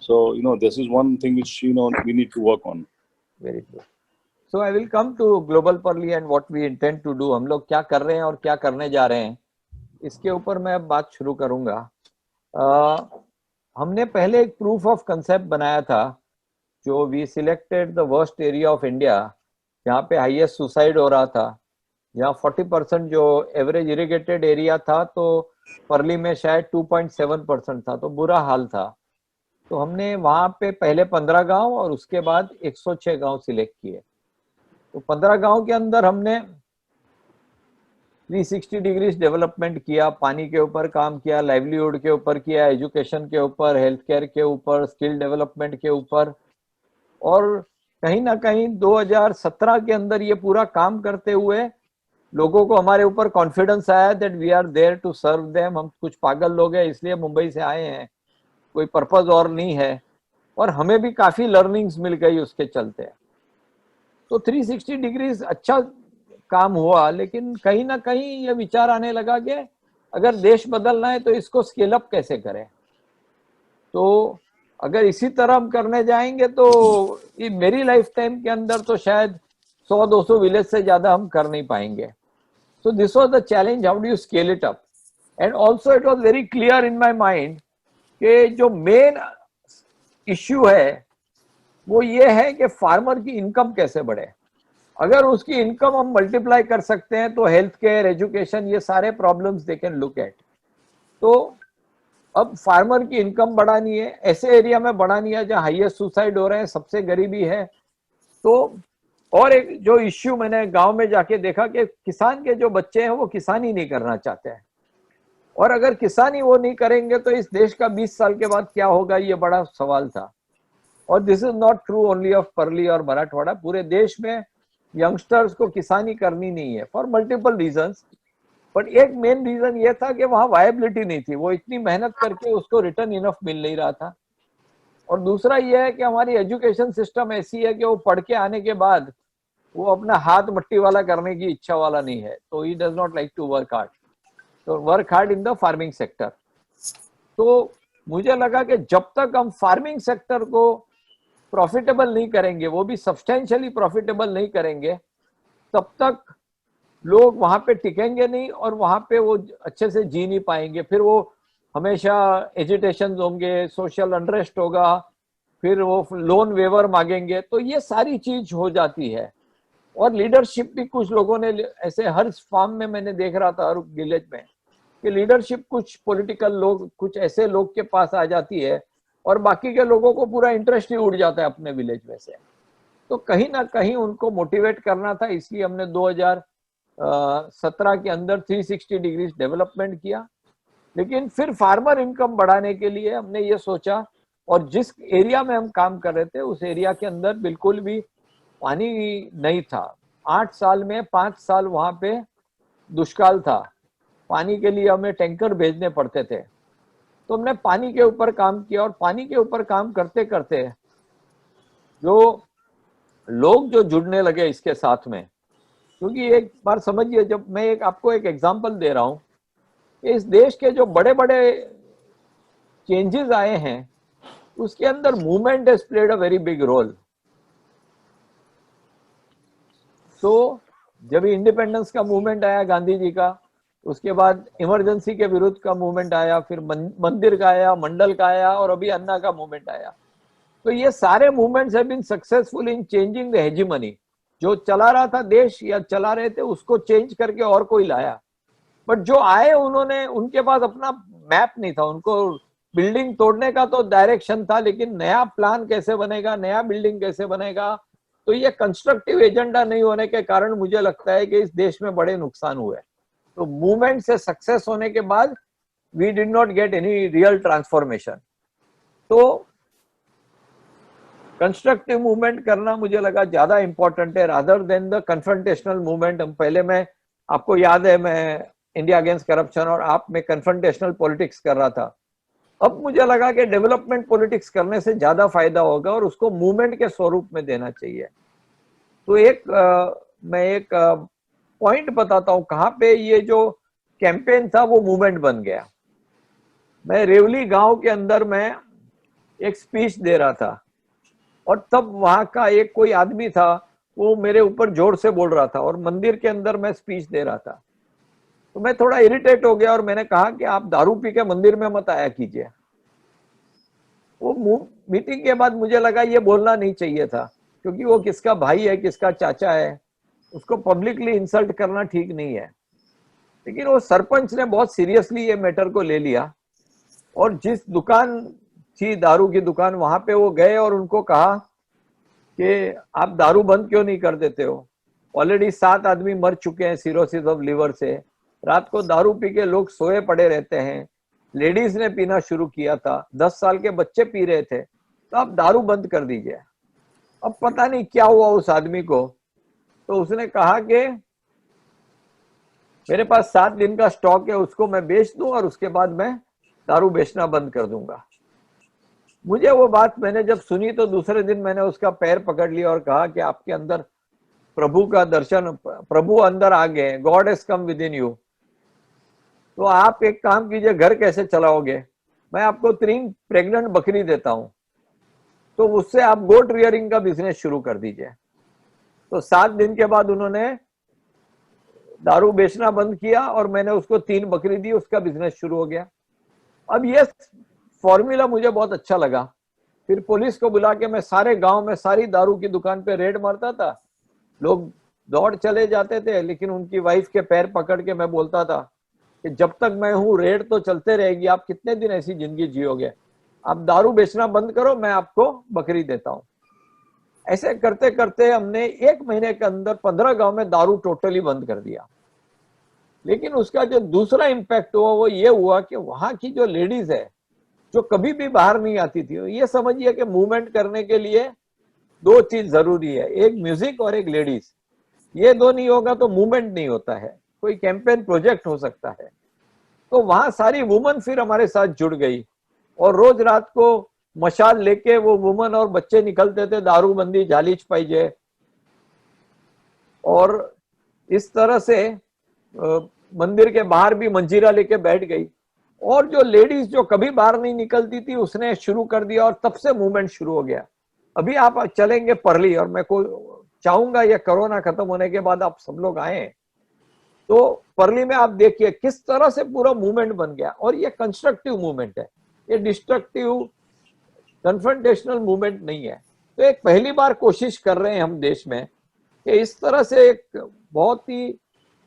So, this is one thing which, we need to work on. Very good. So I will come to Global Pearly and what we intend to do. हम लोग क्या कर रहे हैं और क्या करने जा रहे हैं, इसके ऊपर मैं बात शुरू करूंगा। हमने पहले एक प्रूफ ऑफ कंसेप्ट बनाया था, जो we selected the worst area of India, जहाँ पे हाईएस्ट सुसाइड हो रहा था, जहाँ 40% जो एवरेज इरिगेटेड एरिया था, तो पर्ली में शायद 2.7% था, तो बुरा हाल था। तो हमने वहाँ पे पहले 15 गांव और उसके बाद 106 गांव सिलेक्ट किए। तो 15 गांव के अंदर हमने 360 डिग्रीज डेवलपमेंट किया, पानी के ऊपर काम किया, लाइवलीहुड के ऊपर किया, एजुकेशन के ऊपर, हेल्थ केयर के ऊपर, स्किल डेवलपमेंट के ऊपर। और कहीं ना कहीं 2017 के अंदर ये पूरा काम करते हुए लोगों को हमारे ऊपर कॉन्फिडेंस आया that we are there to serve them. हम कुछ पागल लोग हैं, इसलिए मुंबई से आए हैं, कोई पर्पस और नहीं है। और हमें भी काफी लर्निंग्स मिल गई उसके चलते। तो 360 डिग्रीज अच्छा काम हुआ, लेकिन कहीं ना कहीं ये विचार आने लगा कि अगर देश बदलना है तो इसको स्केल अप कैसे करें। तो अगर इसी तरह हम करने जाएंगे तो ये मेरी लाइफ टाइम के अंदर तो शायद 100-200 विलेज से ज्यादा हम कर नहीं पाएंगे। So this was the challenge, how do you scale it up? And also it was very clear in my mind कि जो मेन इश्यू है वो ये है कि फार्मर की इनकम कैसे बढ़े। अगर उसकी इनकम हम मल्टीप्लाई कर सकते हैं तो हेल्थ केयर, एजुकेशन, ये सारे problems they can look at. तो अब फार्मर की इनकम बढ़ानी है, ऐसे एरिया में बढ़ानी है जहाँ हाईएस्ट सुसाइड हो रहे हैं, सबसे गरीबी है। तो और एक जो इश्यू मैंने गांव में जाके देखा कि किसान के जो बच्चे हैं वो किसानी नहीं करना चाहते हैं, और अगर किसानी वो नहीं करेंगे तो इस देश का 20 साल के बाद क्या होगा, ये बड़ा सवाल था। और this is not true only of pearly और मराठवाड़ा, पूरे देश में यंगस्टर्स को किसानी करनी नहीं है फॉर मल्टीपल रीजंस। बट एक मेन रीजन ये था कि वहाँ वायबिलिटी नहीं थी, वो इतनी मेहनत करके उसको रिटर्न इनफ मिल नहीं रहा था। और दूसरा ये है कि हमारी एजुकेशन सिस्टम ऐसी है कि वो पढ़ के आने के बाद वो अपना हाथ मट्टी वाला करने की इच्छा वाला नहीं है, तो he does not like to work hard, तो work hard in the farming sector. तो मुझे लगा कि जब तक हम फार्मिंग सेक्टर को प्रॉफिटेबल नहीं करेंगे, वो भी सब्सटेंशियली प्रॉफिटेबल नहीं करेंगे, तब तक लोग वहां पे टिकेंगे नहीं और वहां पे वो अच्छे से जी नहीं पाएंगे। फिर वो हमेशा एजिटेशन होंगे, सोशल अनरेस्ट होगा, फिर वो लोन वेवर मांगेंगे, तो ये सारी चीज हो जाती है। और लीडरशिप भी कुछ लोगों ने ऐसे, हर फार्म में मैंने देख रहा था, हर विलेज में, कि लीडरशिप कुछ पॉलिटिकल लोग, कुछ ऐसे लोग के पास आ जाती है और बाकी के लोगों को पूरा इंटरेस्ट ही उड़ जाता है अपने विलेज में से। तो कहीं ना कहीं उनको मोटिवेट करना था, इसलिए हमने 2017 के अंदर 360 डिग्रीज डेवलपमेंट किया। लेकिन फिर फार्मर इनकम बढ़ाने के लिए हमने ये सोचा, और जिस एरिया में हम काम कर रहे थे उस एरिया के अंदर बिल्कुल भी पानी नहीं था। 8 साल में 5 साल वहां पे दुष्काल था, पानी के लिए हमें टैंकर भेजने पड़ते थे। तो हमने पानी के ऊपर काम किया, और पानी के ऊपर काम करते करते जो लोग जो जुड़ने लगे इसके साथ में, क्योंकि एक बार समझिए, जब मैं आपको एक एग्जांपल दे रहा हूं, इस देश के जो बड़े बड़े चेंजेस आए हैं उसके अंदर movement has played a very big role. तो जब इंडिपेंडेंस का मूवमेंट आया गांधी जी का, उसके बाद इमरजेंसी के विरुद्ध का मूवमेंट आया, फिर मंदिर का आया, मंडल का आया, और अभी अन्ना का मूवमेंट आया। तो ये सारे movements have been successful in changing the hegemony. जो चला रहा था देश या चला रहे थे उसको चेंज करके और कोई लाया। बट जो आए उन्होंने, उनके पास अपना मैप नहीं था, उनको बिल्डिंग तोड़ने का तो डायरेक्शन था, लेकिन नया प्लान कैसे बनेगा, नया बिल्डिंग कैसे बनेगा, तो ये कंस्ट्रक्टिव एजेंडा नहीं होने के कारण मुझे लगता है कि इस देश में बड़े नुकसान हुए। तो मूवमेंट से सक्सेस होने के बाद we did not get any real transformation. तो कंस्ट्रक्टिव मूवमेंट करना मुझे लगा ज्यादा इंपॉर्टेंट है rather than the confrontational movement. पहले मैं, आपको याद है, मैं इंडिया अगेंस्ट करप्शन और आप में कन्फ्रंटेशनल पॉलिटिक्स कर रहा था। अब मुझे लगा कि डेवलपमेंट पॉलिटिक्स करने से ज्यादा फायदा होगा और उसको मूवमेंट के स्वरूप में देना चाहिए। तो मैं एक पॉइंट बताता हूँ कहाँ पे ये जो कैंपेन था वो मूवमेंट बन गया। मैं रेवली गांव के अंदर में एक स्पीच दे रहा था, और तब वहां का एक कोई आदमी था, वो मेरे ऊपर जोर से बोल रहा था, और मंदिर के अंदर मैं स्पीच दे रहा था। तो मैं थोड़ा इरिटेट हो गया और मैंने कहा कि आप दारू पी के मंदिर में मत आया कीजिए। वो मीटिंग के बाद मुझे लगा ये बोलना नहीं चाहिए था, क्योंकि वो किसका भाई है, किसका चाचा है, उसको पब्लिकली इंसल्ट करना ठीक नहीं है। लेकिन वो सरपंच ने बहुत सीरियसली ये मैटर को ले लिया, और जिस दुकान थी दारू की दुकान, वहां पे वो गए और उनको कहा कि आप दारू बंद क्यों नहीं कर देते हो, ऑलरेडी 7 आदमी मर चुके हैं सिरोसिस ऑफ लिवर से, रात को दारू पी के लोग सोए पड़े रहते हैं, लेडीज ने पीना शुरू किया था, 10 साल के बच्चे पी रहे थे, तो आप दारू बंद कर दीजिए। अब पता नहीं क्या हुआ उस आदमी को, तो उसने कहा कि मेरे पास 7 दिन का स्टॉक है, उसको मैं बेच दूं और उसके बाद मैं दारू बेचना बंद कर दूंगा। मुझे वो बात मैंने जब सुनी तो दूसरे दिन मैंने उसका पैर पकड़ लिया और कहा कि आपके अंदर प्रभु का दर्शन, प्रभु अंदर आ गए, God has come with in you. तो आप एक काम कीजिए, घर कैसे चलाओगे, मैं आपको 3 प्रेग्नेंट बकरी देता हूं, तो उससे आप गोट रियरिंग का बिजनेस शुरू कर दीजिए। तो 7 दिन के बाद उन्होंने दारू बेचना बंद किया और मैंने उसको 3 बकरी दी, उसका बिजनेस शुरू हो गया। अब ये फॉर्मूला मुझे बहुत अच्छा लगा। फिर पुलिस को बुला के मैं सारे गांव में सारी दारू की दुकान पे रेड मारता था, लोग दौड़ चले जाते थे, लेकिन उनकी वाइफ के पैर पकड़ के मैं बोलता था कि जब तक मैं हूं रेड तो चलते रहेगी, आप कितने दिन ऐसी जिंदगी जियोगे, आप दारू बेचना बंद करो, मैं आपको बकरी देता हूं। ऐसे करते करते हमने 1 महीने के अंदर 15 गांव में दारू टोटली बंद कर दिया। लेकिन उसका जो दूसरा इम्पैक्ट हुआ वो ये हुआ कि वहां की जो लेडीज है, जो कभी भी बाहर नहीं आती थी, ये समझिए कि मूवमेंट करने के लिए 2 चीज जरूरी है, एक म्यूजिक और एक लेडीज। ये 2 नहीं होगा तो मूवमेंट नहीं होता है, कोई कैंपेन प्रोजेक्ट हो सकता है। तो वहां सारी वुमन फिर हमारे साथ जुड़ गई, और रोज रात को मशाल लेके वो वुमन और बच्चे निकलते थे, दारूबंदी झालीच पाइजे, और इस तरह से मंदिर के बाहर भी मंजीरा लेके बैठ गई। और जो लेडीज जो कभी बाहर नहीं निकलती थी उसने शुरू कर दिया, और तब से मूवमेंट शुरू हो गया। अभी आप चलेंगे परली, और मैं को चाहूंगा ये कोरोना खत्म होने के बाद आप सब लोग आए तो परली में आप देखिए किस तरह से पूरा मूवमेंट बन गया। और ये कंस्ट्रक्टिव मूवमेंट है, ये डिस्ट्रक्टिव कन्फ्रंटेशनल मूवमेंट नहीं है। तो एक पहली बार कोशिश कर रहे हैं हम देश में कि इस तरह से एक बहुत ही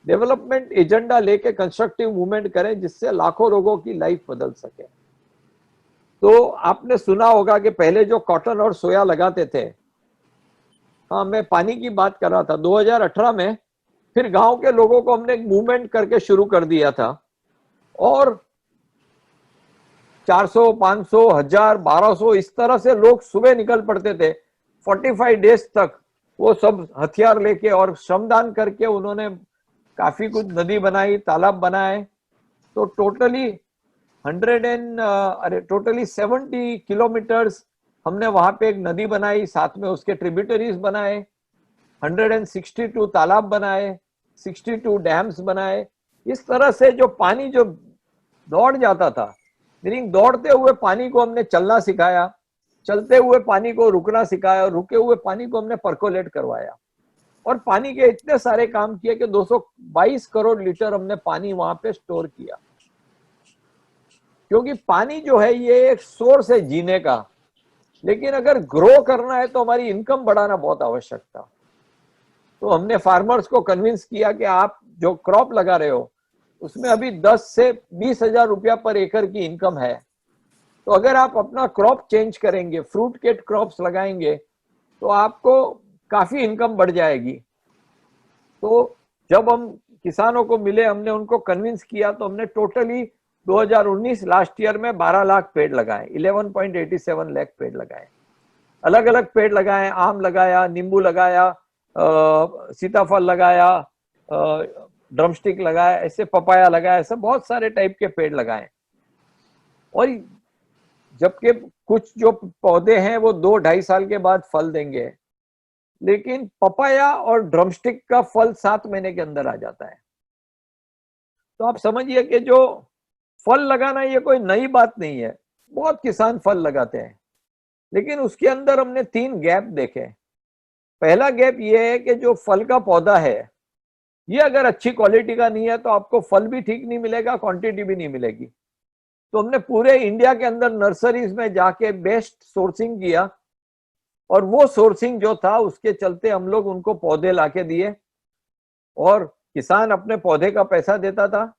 डेवलपमेंट एजेंडा लेके कंस्ट्रक्टिव मूवमेंट करें, जिससे लाखों लोगों की लाइफ बदल सके। तो आपने सुना होगा कि पहले जो कॉटन और सोया लगाते थे, हाँ मैं पानी की बात कर रहा था, 2018 में फिर गांव के लोगों को हमने एक मूवमेंट करके शुरू कर दिया था, और 400, 500, 1000, 1200 इस तरह से लोग सुबह निकल पड़ते थे। 45 डेज तक वो सब हथियार लेके और श्रमदान करके उन्होंने काफी कुछ नदी बनाई, तालाब बनाए। तो टोटली 70 किलोमीटर्स हमने वहां पे एक नदी बनाई, साथ में उसके ट्रिब्यूटरीज बनाए, 162 तालाब बनाए, 62 डैम्स बनाए। इस तरह से जो पानी जो दौड़ जाता था, मीनिंग दौड़ते हुए पानी को हमने चलना सिखाया, चलते हुए पानी को रुकना सिखाया, और रुके हुए पानी को हमने परकोलेट करवाया। और पानी के इतने सारे काम किए कि 222 करोड़ लीटर हमने पानी वहां पे स्टोर किया। क्योंकि पानी जो है ये एक सोर्स है जीने का, लेकिन अगर ग्रो करना है तो हमारी इनकम बढ़ाना बहुत आवश्यक था। तो हमने फार्मर्स को कन्विंस किया कि आप जो क्रॉप लगा रहे हो उसमें अभी 10 से 20 हजार रुपया पर एकड़ की इनकम है। तो अगर आप अपना क्रॉप चेंज करेंगे, फ्रूट के क्रॉप्स लगाएंगे, तो आपको काफी इनकम बढ़ जाएगी। तो जब हम किसानों को मिले, हमने उनको कन्विंस किया, तो हमने टोटली 2019 लास्ट ईयर में 12 लाख पेड़ लगाए, 11.87 लाख पेड़ लगाए, अलग अलग पेड़ लगाए, आम लगाया, नींबू लगाया, सीताफल लगाया, ड्रमस्टिक लगाया, ऐसे पपाया लगाया, ऐसे बहुत सारे टाइप के पेड़ लगाए। और जबकि कुछ जो पौधे हैं वो 2-2.5 साल के बाद फल देंगे, लेकिन पपाया और ड्रमस्टिक का फल 7 महीने के अंदर आ जाता है। तो आप समझिए कि जो फल लगाना ये कोई नई बात नहीं है, बहुत किसान फल लगाते हैं। लेकिन उसके अंदर हमने 3 गैप देखे। पहला गैप ये है कि जो फल का पौधा है ये अगर अच्छी क्वालिटी का नहीं है तो आपको फल भी ठीक नहीं मिलेगा, क्वांटिटी भी नहीं मिलेगी। तो हमने पूरे इंडिया के अंदर नर्सरीज में जाके बेस्ट सोर्सिंग किया, और वो सोर्सिंग जो था उसके चलते हम लोग उनको पौधे लाके दिए, और किसान अपने पौधे का पैसा देता था,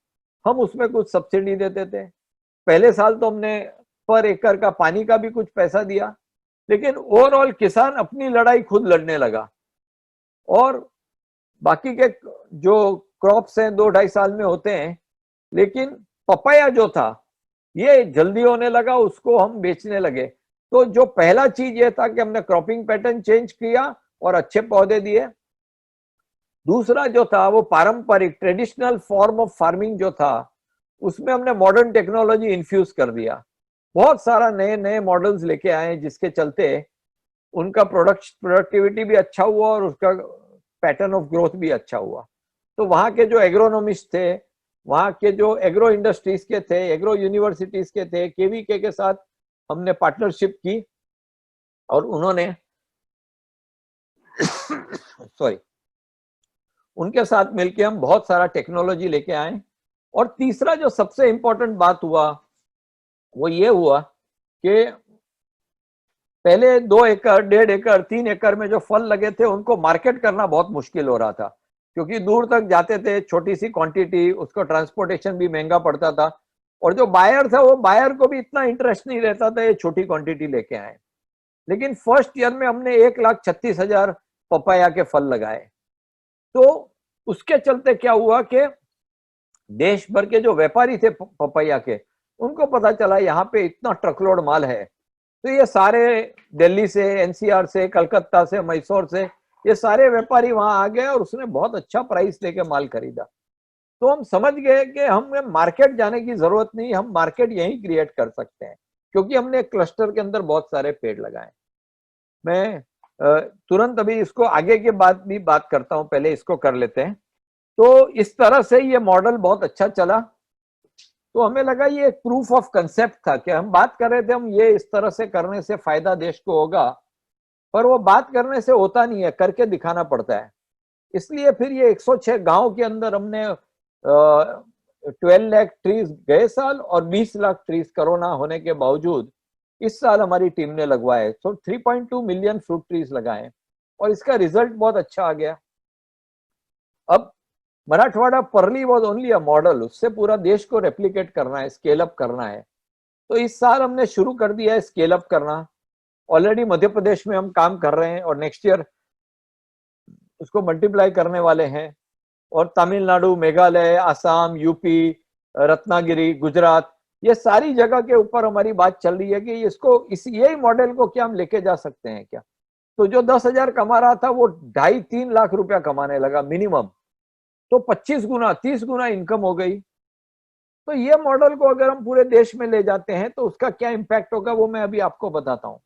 हम उसमें कुछ सब्सिडी देते थे। पहले साल तो हमने पर एकड़ का पानी का भी कुछ पैसा दिया, लेकिन ओवरऑल किसान अपनी लड़ाई खुद लड़ने लगा। और बाकी के जो क्रॉप्स हैं 2-2.5 साल में होते हैं, लेकिन पपाया जो था ये जल्दी होने लगा, उसको हम बेचने लगे। तो जो पहला चीज ये था कि हमने क्रॉपिंग पैटर्न चेंज किया और अच्छे पौधे दिए। दूसरा जो था वो पारंपरिक ट्रेडिशनल फॉर्म ऑफ फार्मिंग जो था उसमें हमने मॉडर्न टेक्नोलॉजी इन्फ्यूज कर दिया। बहुत सारा नए नए मॉडल्स लेके आए जिसके चलते उनका प्रोडक्टिविटी भी अच्छा हुआ और उसका पैटर्न ऑफ ग्रोथ भी अच्छा हुआ। तो वहाँ के जो एग्रोनॉमिस्ट थे, वहाँ के जो एग्रो इंडस्ट्रीज के थे, एग्रो यूनिवर्सिटीज के थे, केवीके के साथ हमने पार्टनरशिप की और उन्होंने सॉरी उनके साथ मिलके हम बहुत सारा टेक्नोलॉजी लेके आए। और तीसरा जो सबसे इंपॉर्टेंट बात हुआ वो ये हुआ कि पहले 2 एकड़, 1.5 एकड़, 3 एकड़ में जो फल लगे थे उनको मार्केट करना बहुत मुश्किल हो रहा था, क्योंकि दूर तक जाते थे, छोटी सी क्वांटिटी, उसको ट्रांसपोर्टेशन भी महंगा पड़ता था, और जो बायर था वो बायर को भी इतना इंटरेस्ट नहीं रहता था ये छोटी क्वांटिटी लेके आए। लेकिन फर्स्ट ईयर में हमने 1,36,000 पपाया के फल लगाए। तो उसके चलते क्या हुआ कि देश भर के जो व्यापारी थे पपाया के, उनको पता चला यहाँ पे इतना ट्रकलोड माल है, तो ये सारे दिल्ली से, एनसीआर से, कलकत्ता से, मैसूर से, ये सारे व्यापारी वहां आ गए और उसने बहुत अच्छा प्राइस लेके माल खरीदा। तो हम समझ गए कि हमें मार्केट जाने की जरूरत नहीं, हम मार्केट यहीं क्रिएट कर सकते हैं, क्योंकि हमने क्लस्टर के अंदर बहुत सारे पेड़ लगाए। मैं तुरंत अभी इसको आगे के बाद भी बात करता हूं, पहले इसको कर लेते हैं। तो इस तरह से ये मॉडल बहुत अच्छा चला। तो हमें लगा ये एक प्रूफ ऑफ कंसेप्ट था कि हम बात कर रहे थे, हम ये इस तरह से करने से फायदा देश को होगा, पर वो बात करने से होता नहीं है, करके दिखाना पड़ता है। इसलिए फिर ये 106 गांव के अंदर हमने 12 लाख ट्रीज गए साल और 20 लाख ट्रीज कोरोना होने के बावजूद इस साल हमारी टीम ने लगवाए। तो 3.2 मिलियन फ्रूट ट्रीज लगाए और इसका रिजल्ट बहुत अच्छा आ गया। अब Marathwada pearly was only a model, उससे पूरा देश को रेप्लिकेट करना है, स्केल अप करना है। तो इस साल हमने शुरू कर दिया है स्केल अप करना। ऑलरेडी मध्य प्रदेश में हम काम कर रहे हैं और नेक्स्ट ईयर उसको मल्टीप्लाई करने वाले हैं। और तमिलनाडु, मेघालय, आसाम, यूपी, रत्नागिरी, गुजरात, ये सारी जगह के ऊपर हमारी बात चल रही है कि इसको यही मॉडल को क्या हम लेके जा सकते हैं क्या। तो जो 10,000 कमा रहा था वो 2.5-3 लाख रुपया कमाने लगा मिनिमम, तो 25 गुना 30 गुना इनकम हो गई। तो ये मॉडल को अगर हम पूरे देश में ले जाते हैं तो उसका क्या इम्पैक्ट होगा वो मैं अभी आपको बताता हूं।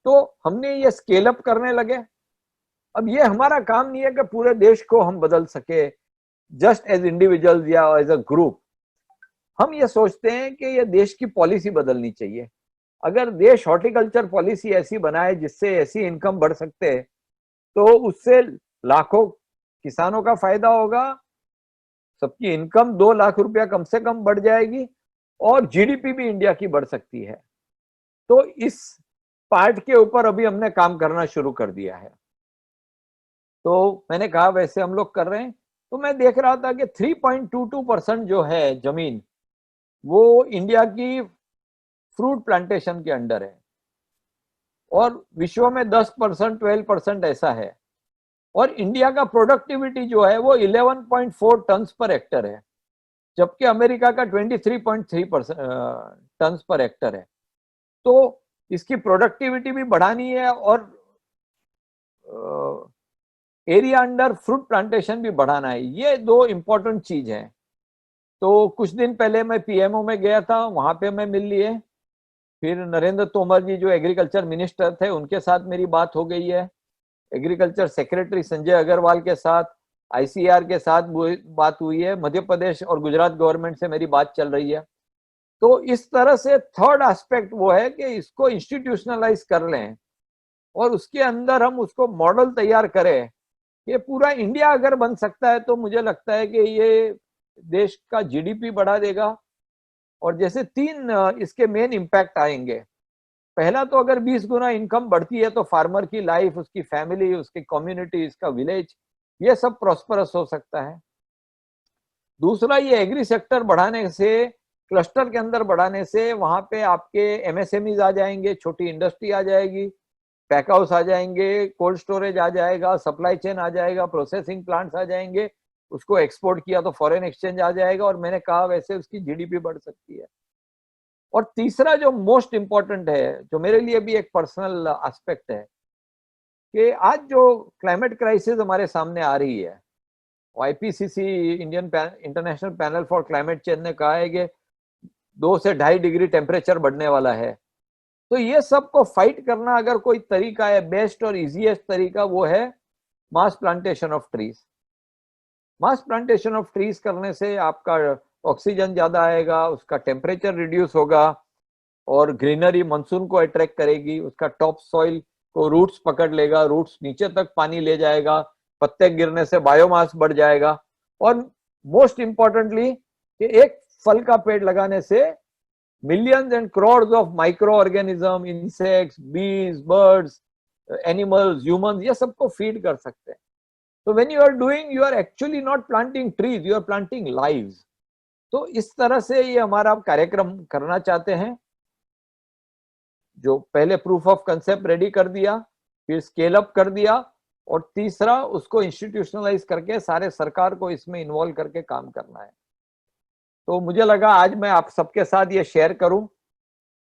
तो हमने ये स्केल अप करने लगे। अब ये हमारा काम नहीं है कि पूरे देश को हम बदल सके जस्ट एज इंडिविजुअल्स या एज अ ग्रुप। हम ये सोचते हैं कि ये देश की पॉलिसी बदलनी चाहिए। अगर देश हॉर्टिकल्चर पॉलिसी ऐसी बनाए जिससे ऐसी इनकम बढ़ सकते, तो उससे लाखों किसानों का फायदा होगा, सबकी इनकम 2 लाख रुपया कम से कम बढ़ जाएगी और जीडीपी भी इंडिया की बढ़ सकती है। तो इस पार्ट के ऊपर अभी हमने काम करना शुरू कर दिया है। तो मैंने कहा वैसे हम लोग कर रहे हैं। तो मैं देख रहा था कि 3.22% जो है जमीन वो इंडिया की फ्रूट प्लांटेशन के अंडर है और विश्व में 10% 12% ऐसा है। और इंडिया का प्रोडक्टिविटी जो है वो 11.4 टन्स पर हेक्टर है, जबकि अमेरिका का 23.3 टन्स पर हेक्टर है। तो इसकी प्रोडक्टिविटी भी बढ़ानी है और एरिया अंडर फ्रूट प्लांटेशन भी बढ़ाना है। ये 2 इंपॉर्टेंट चीज हैं। तो कुछ दिन पहले मैं पीएमओ में गया था, वहां पे मैं मिल लिए। फिर नरेंद्र तोमर जी जो एग्रीकल्चर मिनिस्टर थे उनके साथ मेरी बात हो गई है। एग्रीकल्चर सेक्रेटरी संजय अग्रवाल के साथ, आईसीआर के साथ बात हुई है। मध्य प्रदेश और गुजरात गवर्नमेंट से मेरी बात चल रही है। तो इस तरह से थर्ड एस्पेक्ट वो है कि इसको इंस्टीट्यूशनलाइज कर लें और उसके अंदर हम उसको मॉडल तैयार करें। ये पूरा इंडिया अगर बन सकता है तो मुझे लगता है कि ये देश का जीडीपी बढ़ा देगा। और जैसे 3 इसके मेन इम्पैक्ट आएंगे। पहला तो अगर 20 गुना इनकम बढ़ती है तो फार्मर की लाइफ, उसकी फैमिली, उसकी कम्युनिटी, इसका विलेज, ये सब प्रॉस्परस हो सकता है। दूसरा, ये एग्री सेक्टर बढ़ाने से, क्लस्टर के अंदर बढ़ाने से वहां पे आपके एमएसएमईज आ जाएंगे, छोटी इंडस्ट्री आ जाएगी, पैक हाउस आ जाएंगे, कोल्ड स्टोरेज आ जाएगा, सप्लाई चेन आ जाएगा, प्रोसेसिंग प्लांट्स आ जाएंगे, उसको एक्सपोर्ट किया तो फॉरेन एक्सचेंज आ जाएगा और मैंने कहा वैसे उसकी जीडीपी बढ़ सकती है। और तीसरा जो मोस्ट इंपॉर्टेंट है, जो मेरे लिए भी एक पर्सनल एस्पेक्ट है, कि आज जो क्लाइमेट क्राइसिस हमारे सामने आ रही है, IPCC Indian international panel for climate change ने कहा है कि 2 से 2.5 डिग्री टेम्परेचर बढ़ने वाला है। तो ये सब को फाइट करना अगर कोई तरीका है, बेस्ट और इजीएस्ट तरीका, वो है mass plantation of trees. Mass plantation of trees करने से आपका ऑक्सीजन ज्यादा आएगा, उसका टेम्परेचर रिड्यूस होगा और ग्रीनरी मानसून को अट्रैक्ट करेगी, उसका टॉप सॉइल को रूट्स पकड़ लेगा, रूट्स नीचे तक पानी ले जाएगा, पत्ते गिरने से बायोमास बढ़ जाएगा। और मोस्ट इंपॉर्टेंटली कि एक फल का पेड़ लगाने से millions and crores of microorganism, insects, बीज, बर्ड्स, एनिमल्स, ह्यूमंस, ये सबको फीड कर सकते हैं। तो when you are doing, you are actually not planting trees, you are planting lives. तो इस तरह से ये हमारा कार्यक्रम करना चाहते हैं, जो पहले प्रूफ ऑफ कंसेप्ट रेडी कर दिया, फिर स्केल अप कर दिया, और तीसरा उसको इंस्टीट्यूशनलाइज करके सारे सरकार को इसमें इन्वॉल्व करके काम करना है। तो मुझे लगा आज मैं आप सबके साथ ये शेयर करूं,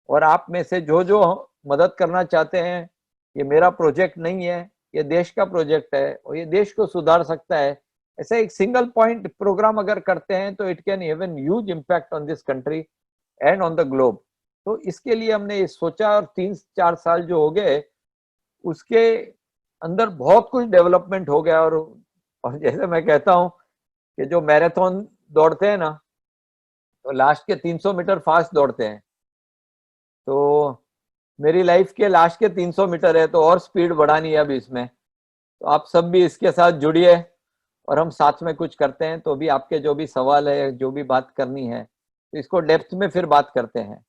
और आप में से जो जो मदद करना चाहते हैं, ये मेरा प्रोजेक्ट नहीं है, ये देश का प्रोजेक्ट है और ये देश को सुधार सकता है। ऐसे एक सिंगल पॉइंट प्रोग्राम अगर करते हैं तो it can have an huge impact on this country and on the globe. तो इसके लिए हमने ये सोचा, और 3-4 साल जो हो गए उसके अंदर बहुत कुछ डेवलपमेंट हो गया। और जैसे मैं कहता हूँ कि जो मैराथन दौड़ते हैं ना, तो लास्ट के 300 मीटर फास्ट दौड़ते हैं। तो मेरी लाइफ के लास्ट के 300 मीटर है, तो और स्पीड बढ़ानी है अभी इसमें। तो आप सब भी इसके साथ जुड़िए और हम साथ में कुछ करते हैं। तो भी आपके जो भी सवाल है, जो भी बात करनी है, तो इसको डेप्थ में फिर बात करते हैं।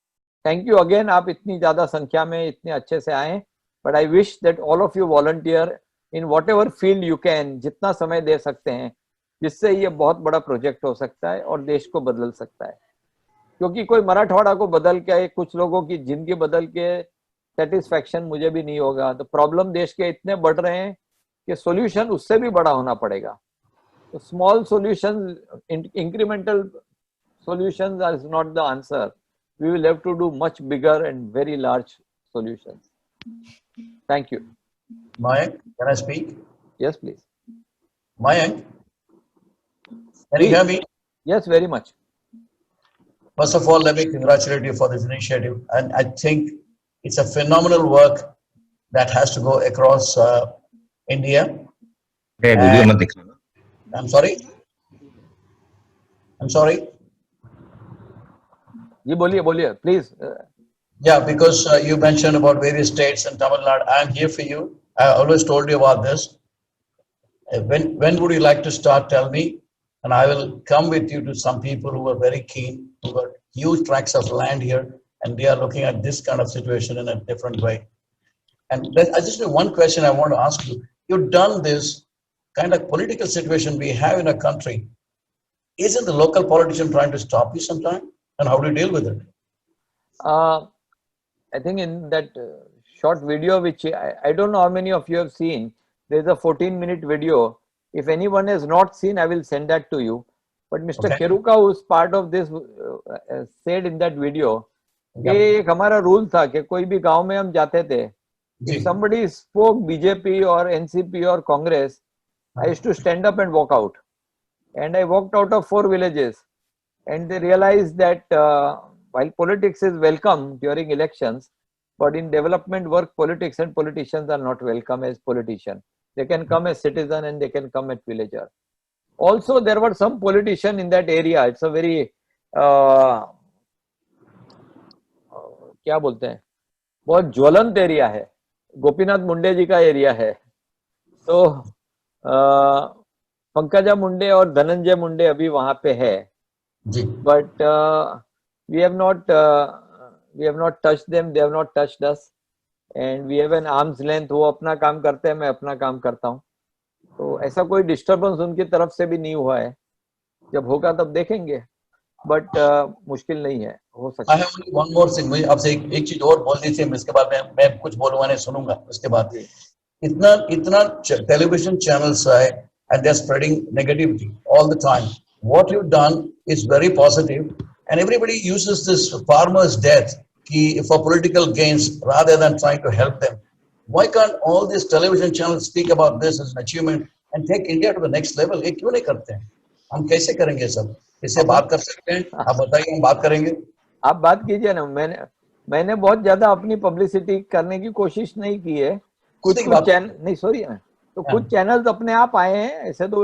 थैंक यू अगेन, आप इतनी ज्यादा संख्या में इतने अच्छे से आए। But I wish that all of you volunteer in what ever field you can, जितना समय दे सकते हैं, जिससे ये बहुत बड़ा प्रोजेक्ट हो सकता है और देश को बदल सकता है। क्योंकि कोई मराठवाड़ा को बदल के, कुछ लोगों की जिंदगी बदल के सेटिस्फैक्शन मुझे भी नहीं होगा। तो प्रॉब्लम देश के इतने बढ़ रहे हैं कि सॉल्यूशन उससे भी बड़ा होना पड़ेगा। तो small solution, incremental solutions is not the answer. We will have to do much bigger and very large solutions. Thank you. Mayank, can I speak? Yes, please. Mayank, can you hear me? Yes, very much. First of all, let me congratulate you for this initiative. And I think it's a phenomenal work that has to go across India. And, I'm sorry? I'm sorry? जी बोलिए बोलिए please. Yeah, because you mentioned about various states and Tamil Nadu. I'm here for you. I always told you about this. When would you like to start? Tell me, and I will come with you to some people who are very keen, who got huge tracts of land here, and they are looking at this kind of situation in a different way. And I just have one question I want to ask you. You've done this kind of political situation we have in a country. Isn't the local politician trying to stop you sometime? And how do you deal with it? I think in that short video, which I don't know how many of you have seen, there's a 14-minute video. If anyone has not seen, I will send that to you. But Mr. Keruka, who's part of this, said in that video, कि एक हमारा रूल था कि कोई भी गांव में हम जाते थे, if somebody spoke BJP or NCP or Congress, I used to stand up and walk out. And I walked out of 4 villages. And they realized that while politics is welcome during elections, but in development work, politics and politicians are not welcome as politicians. They can come as citizen and they can come as villager. Also, there were some politicians in that area. It's a very क्या बोलते हैं, बहुत ज्वलंत एरिया है, गोपीनाथ मुंडे जी का एरिया है। तो पंकजा मुंडे और धनंजय मुंडे अभी वहां पे है, but we have not touched them, they have not touched us, and we have an arm's length. वो अपना काम करते हैं, मैं अपना काम करता हूँ, तो ऐसा कोई डिस्टर्बेंस उनकी तरफ से भी नहीं हुआ है। जब होगा तब देखेंगे, बट मुश्किल नहीं है, हो सकता है। वन मोर थिंग, मुझे आपसे एक चीज और बोलनी थी, इसके बाद मैं कुछ बोलूंगा नहीं, सुनूंगा उसके बाद। इतना टेलीविजन चैनल्स है and they're spreading negativity all the time. What you've done is very positive, and everybody uses this farmer's death for political gains rather than trying to help them. Why can't all these television channels speak about this as an achievement and take India to the next level? ये क्यों नहीं करते हैं? हम कैसे करेंगे सब? इससे बात कर सकते हैं? आप बताइए, हम बात करेंगे। आप बात कीजिए ना। मैंने बहुत ज्यादा अपनी पब्लिसिटी करने की कोशिश नहीं की है। कुछ चैनल नहीं, सॉरी ना, तो कुछ चैनल्स अपने आप आए हैं। ऐसे तो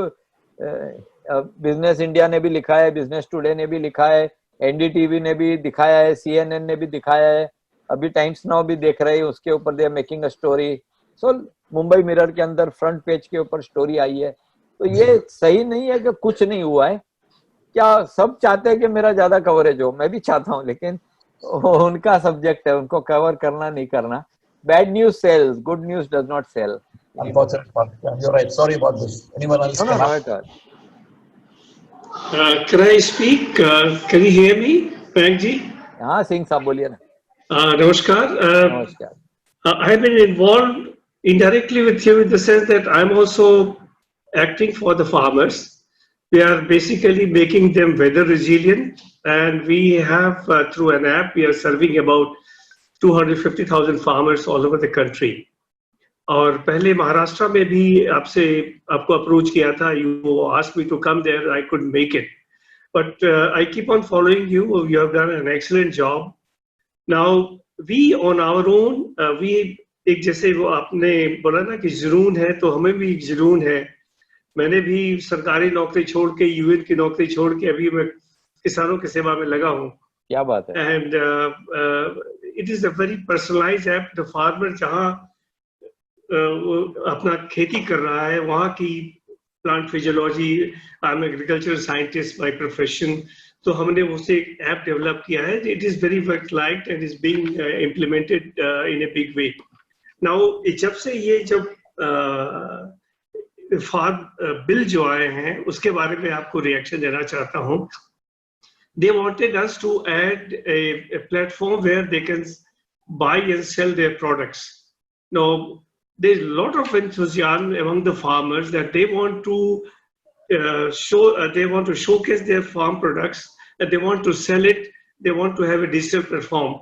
बिजनेस इंडिया ने भी लिखा है, बिजनेस टुडे ने भी लिखा है, एनडीटीवी ने भी दिखाया है, CNN ने भी दिखाया है, अभी टाइम्स नाउ भी देख रहे हैं, उसके ऊपर they are making a story. So Mumbai mirror के अंदर फ्रंट पेज के ऊपर स्टोरी आई है। तो ये सही नहीं है कि कुछ नहीं हुआ है। क्या सब चाहते हैं कि मेरा ज्यादा कवरेज हो? मैं भी चाहता हूँ, लेकिन उनका सब्जेक्ट है, उनको कवर करना नहीं करना। Bad news sells, good news does not sell. Unfortunate part. You're right. Sorry about this. Anyone else? No, at all. Can I speak? Can you hear me, Frank ji? हाँ, सिंह साहब बोलिए ना। Namaskar. Namaskar. I have been involved indirectly with you in the sense that I'm also acting for the farmers. We are basically making them weather resilient, and we have through an app we are serving about 250,000 farmers all over the country. और पहले महाराष्ट्र में भी आपको अप्रोच किया था। You asked me to come there, I couldn't make it, but I keep on following you. You have done an excellent job. Now we on our own, we एक जैसे वो आपने बोला ना कि जुनून है, तो हमें भी एक जुनून है। मैंने भी सरकारी नौकरी छोड़ के, UN की नौकरी छोड़ के अभी मैं किसानों की सेवा में लगा हूँ। क्या बात है। And it is a very personalized app. The farmer जहाँ वो अपना खेती कर रहा है, वहाँ की plant physiology, I am agricultural scientist by profession, तो हमने उसे ऐप डेवलप किया है। It is very much liked and is being implemented in a big way. Now जब से ये फार्म बिल जो आए हैं, उसके बारे में आपको रिएक्शन देना चाहता हूँ। They wanted us to add a platform where they can buy and sell their products. Now, there's a lot of enthusiasm among the farmers that they want to showcase their farm products, and they want to sell it. They want to have a digital platform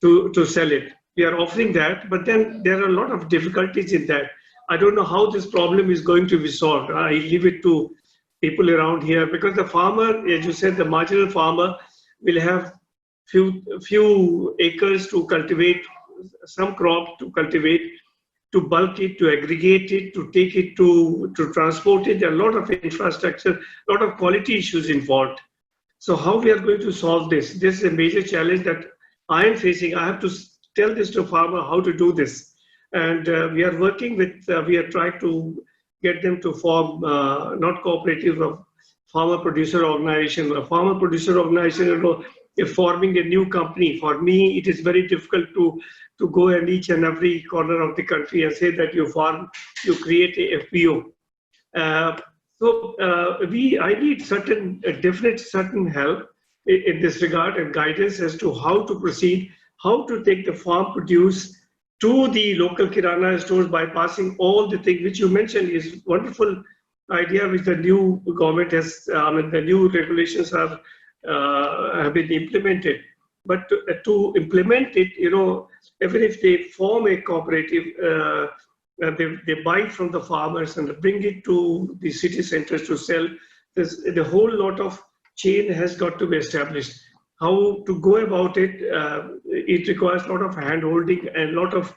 to sell it. We are offering that, but then there are a lot of difficulties in that. I don't know how this problem is going to be solved. I leave it to people around here, because the farmer, as you said, the marginal farmer will have few acres to cultivate, some crop to cultivate, to bulk it, to aggregate it, to take it to transport it. There are a lot of infrastructure, a lot of quality issues involved. So how we are going to solve this? This is a major challenge that I am facing. I have to tell this to farmer how to do this. And we are working with, we are trying to get them to form, not cooperative, of farmer producer organization. A farmer producer organization is forming a new company. For me, it is very difficult to go in each and every corner of the country and say that you create a FPO. I need certain help in this regard and guidance as to how to proceed, how to take the farm produce to the local kirana stores, bypassing all the things which you mentioned is wonderful idea which the new government has, the new regulations have been implemented. But to implement it, even if they form a cooperative, they buy from the farmers and bring it to the city centers to sell. The whole lot of chain has got to be established. How to go about it, it requires a lot of hand-holding and a lot of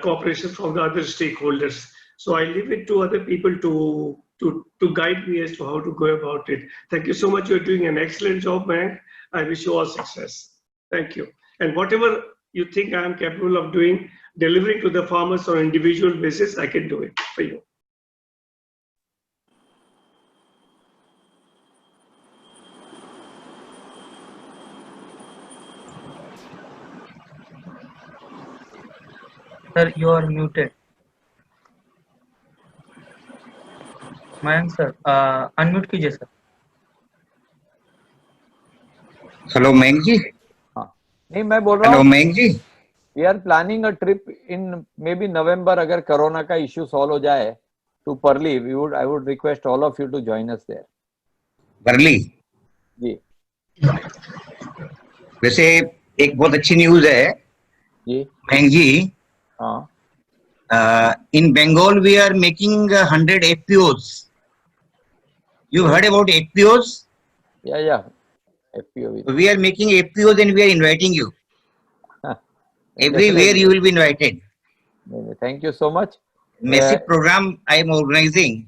cooperation from the other stakeholders. So I leave it to other people to guide me as to how to go about it. Thank you so much. You're doing an excellent job, man. I wish you all success. Thank you. And whatever you think I am capable of doing, delivering to the farmers on an individual basis, I can do it for you. Sir, you are muted. Mayank sir, unmute कीजिए sir. हेलो मयंक जी. हाँ, नहीं मैं बोल रहा हेलो हूँ. मयंक जी. We are planning a trip in maybe November. अगर कोरोना का इश्यू सॉल्व हो जाए to Parli, I would request all of you to join us there. परली. जी. वैसे एक बहुत अच्छी न्यूज है जी. मयंक जी. हाँ. In Bengal we are making 100 FPOs. You heard about FPOs? Yeah. FPO. We are making FPOs and we are inviting you. Everywhere you will be invited. Thank you so much. Massive program I am organizing.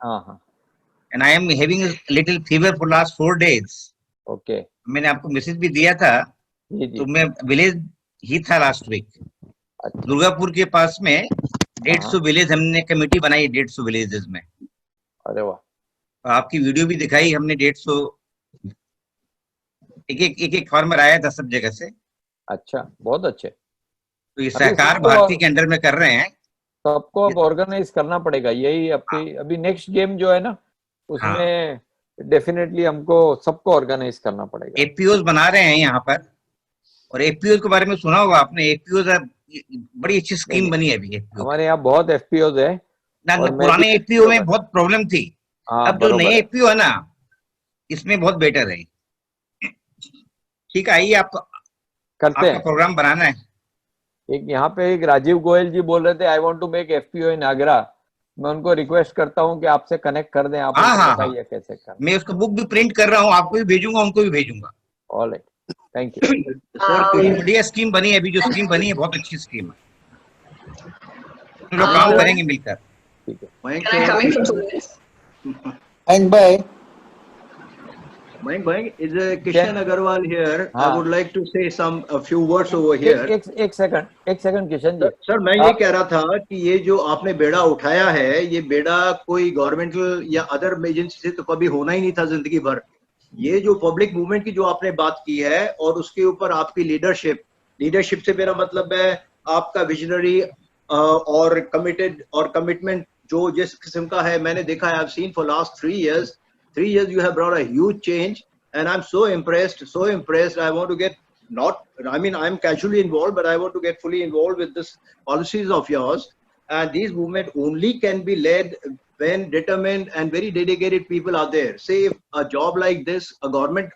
And I am having a little fever for last 4 days. Okay. मैंने आपको मैसेज भी दिया था. तो मैं विलेज ही था लास्ट वीक. दुर्गापुर के पास में 150 विलेज हमने कमेटी बनाई 150 विलेजेस में. अरे वाह. आपकी वीडियो भी दिखाई हमने. 150 एक फार्मर आया था सब जगह से. अच्छा, बहुत अच्छे. तो ये सहकार भारती के अंडर में कर रहे हैं. सबको अब ऑर्गेनाइज करना पड़ेगा. यही अभी नेक्स्ट गेम जो है ना उसमें डेफिनेटली हमको सबको ऑर्गेनाइज करना पड़ेगा. एपीओज बना रहे हैं यहाँ पर. और एपीओज के बारे में सुना होगा आपने. एपीओज बड़ी अच्छी स्कीम बनी है अभी. हमारे यहाँ बहुत एफपीओज है. पुराने एपीओ में बहुत प्रॉब्लम थी. अब जो नए एपीओ है ना इसमें बहुत बेटर है. ठीक है, आइए आपको करते हैं. प्रोग्राम बनाना है. एक यहाँ पे एक राजीव गोयल जी बोल रहे थे I want to make FPO in Agra. मैं उनको रिक्वेस्ट करता हूँ कि आपसे कनेक्ट कर दें. आप बताइए कैसे करना. मैं उसका बुक भी प्रिंट कर रहा हूँ. आपको भी भेजूंगा, उनको भी भेजूंगा. Alright, thank you. सर बढ़िया स्कीम बनी है. अभी जो स्कीम बनी है बहुत अच्छी स्कीम है. हम लोग काम करेंगे मिलकर. ठीक है. Mayank bhai, is Kishan Agarwal here? I would like to say a few words over here. एक सेकंड किशन जी. सर मैं ये कह रहा था कि ये जो आपने बेड़ा उठाया है, ये बेड़ा कोई गवर्नमेंटल या अदर एजेंसी से तो कभी होना ही नहीं था जिंदगी भर. ये जो पब्लिक मूवमेंट की जो आपने बात की है और उसके ऊपर आपकी लीडरशिप से मेरा मतलब है आपका विजनरी और कमिटेड और कमिटमेंट जो जिस किस्म का है मैंने देखा है. I've seen for last 3 years. 3 years you have brought a huge change and I'm so impressed. I want to get I'm casually involved, but I want to get fully involved with this policies of yours. And these movements only can be led when determined and very dedicated people are there. Say if a job like this, a government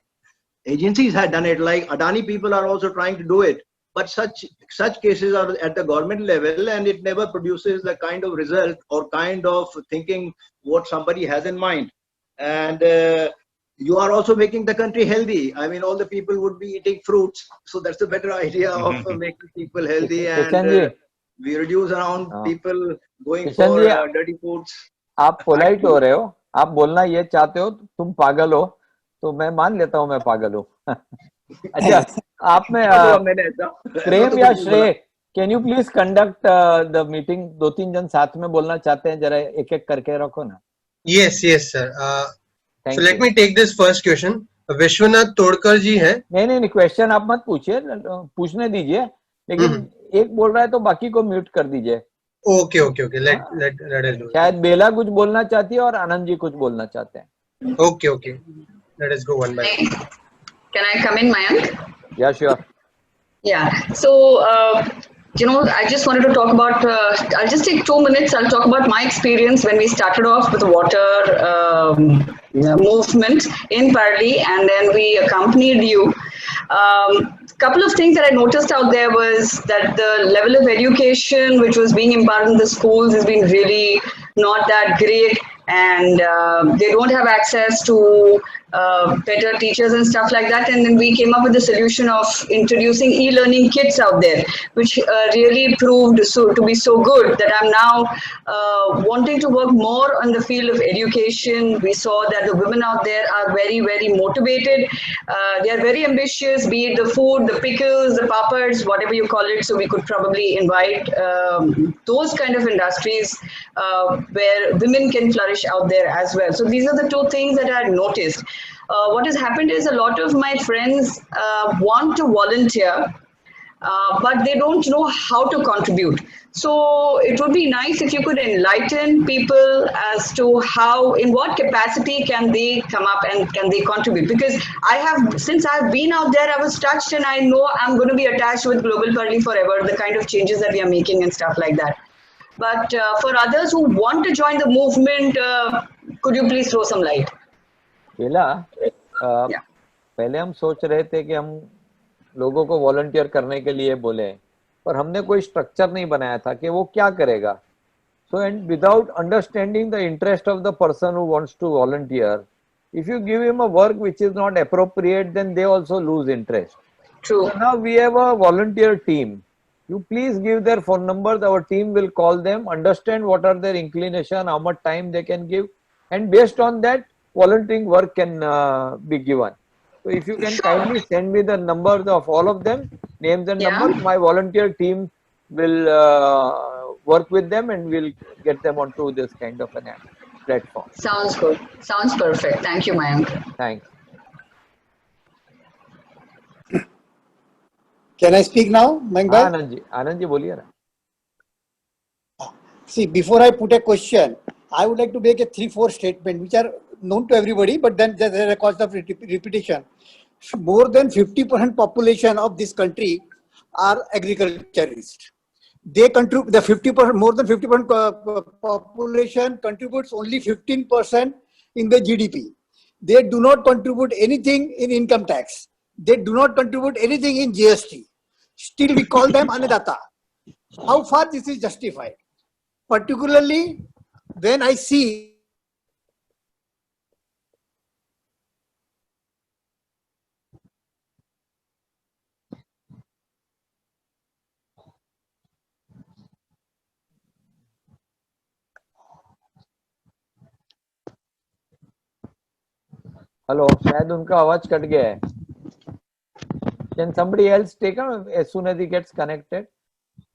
agencies had done it, like Adani people are also trying to do it. But such cases are at the government level and it never produces the kind of result or kind of thinking what somebody has in mind. And you are also making the country healthy. I mean, all the people would be eating fruits. So that's a better idea of making people healthy. And we reduce around people going for dirty foods. आप पोलाइट हो रहे हो. आप बोलना ये चाहते हो तुम पागल हो तो मैं मान लेता हूँ मैं पागल हूँ. अच्छा, आप में प्रेम या श्रेय, can you please conduct the meeting. 2-3 जन साथ में बोलना चाहते हैं, जरा एक रखे रखो ना. Yes, sir. So let me take this first question. Vishwanath तोड़कर जी हैं. नहीं क्वेश्चन आप मत पूछिए, पूछने दीजिए. लेकिन एक बोल रहा है तो बाकी को म्यूट कर दीजिए. ओके. Let us do. शायद बेला कुछ बोलना चाहती है और आनंद जी कुछ बोलना चाहते हैं. Okay. Let us go one by one. Can I come in, Mayank? Yeah, sure. Yeah. So, I just wanted to talk about, I'll just take 2 minutes. I'll talk about my experience when we started off with the water movement in Parli, and then we accompanied you. Couple of things that I noticed out there was that the level of education which was being imparted in the schools has been really not that great, and they don't have access to better teachers and stuff like that. And then we came up with the solution of introducing e-learning kits out there, which really proved to be so good that I'm now wanting to work more on the field of education. We saw that the women out there are very, very motivated. They are very ambitious, be it the food, the pickles, the papads, whatever you call it. So we could probably invite those kind of industries where women can flourish out there as well. So these are the two things that I noticed. What has happened is a lot of my friends want to volunteer, but they don't know how to contribute. So it would be nice if you could enlighten people as to how, in what capacity can they come up and can they contribute? Because since I've been out there, I was touched, and I know I'm going to be attached with Global Parley forever, the kind of changes that we are making and stuff like that. But for others who want to join the movement, could you please throw some light? पहले हम सोच रहे थे कि हम लोगों को वॉलंटियर करने के लिए बोले, पर हमने कोई स्ट्रक्चर नहीं बनाया था कि वो क्या करेगा. So, and without understanding the interest of the person who wants to volunteer, if you give him a work which is not appropriate, then they also lose interest. True. So now we have a volunteer team. You please give their phone numbers. Our team will call them, understand what are their inclination, how much time they can give, and based on that, volunteering work can be given. So if you can kindly send me the numbers of all of them, names and numbers, my volunteer team will work with them and we'll get them onto this kind of an platform. Sounds good. Sounds perfect. Thank you, Mayank. Thanks. Can I speak now, Mayank bhai? Anand ji, boliye na. See, before I put a question, I would like to make a 3-4 statement which are known to everybody, but then there are cost of repetition. More than 50% population of this country are agriculturists. They contribute, the 50%, more than 50% population contributes only 15% in the GDP. They do not contribute anything in income tax. They do not contribute anything in GST. Still we call them Annadata. How far this is justified? Particularly when I see hello, शायद उनका आवाज कट गया है. Can somebody else take on as soon as he gets connected?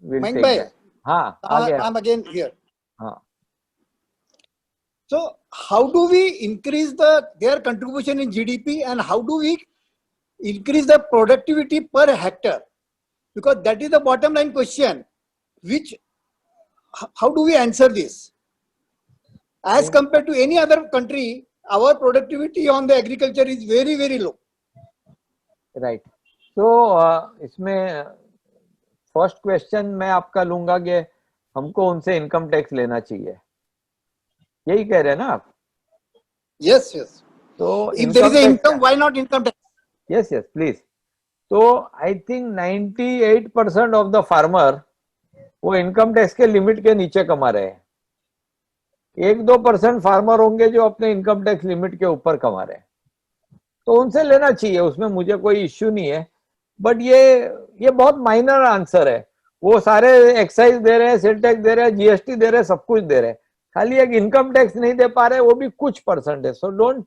We'll take that. हाँ, आ गया. I'm again here. हाँ. So how do we increase their contribution in GDP, and how do we increase the productivity per hectare? Because that is the bottom line question. How do we answer this? As compared to any other country, our productivity on the agriculture is very, very low. Right. So इसमें फर्स्ट क्वेश्चन मैं आपका लूंगा कि हमको उनसे इनकम टैक्स लेना चाहिए, यही कह रहे हैं ना आप? Yes, yes. So if there is an income, why not income tax? Yes, yes, please. So I think 98% of the farmer वो इनकम टैक्स के लिमिट के नीचे कमा रहे हैं. 1-2% फार्मर होंगे जो अपने इनकम टैक्स लिमिट के ऊपर कमा रहे हैं, तो उनसे लेना चाहिए, उसमें मुझे कोई इश्यू नहीं है. बट ये बहुत माइनर आंसर है. वो सारे एक्साइज दे रहे हैं, सेल टैक्स दे रहे हैं, जीएसटी दे रहे हैं, सब कुछ दे रहे हैं, खाली एक इनकम टैक्स नहीं दे पा रहे, वो भी कुछ परसेंट है. So don't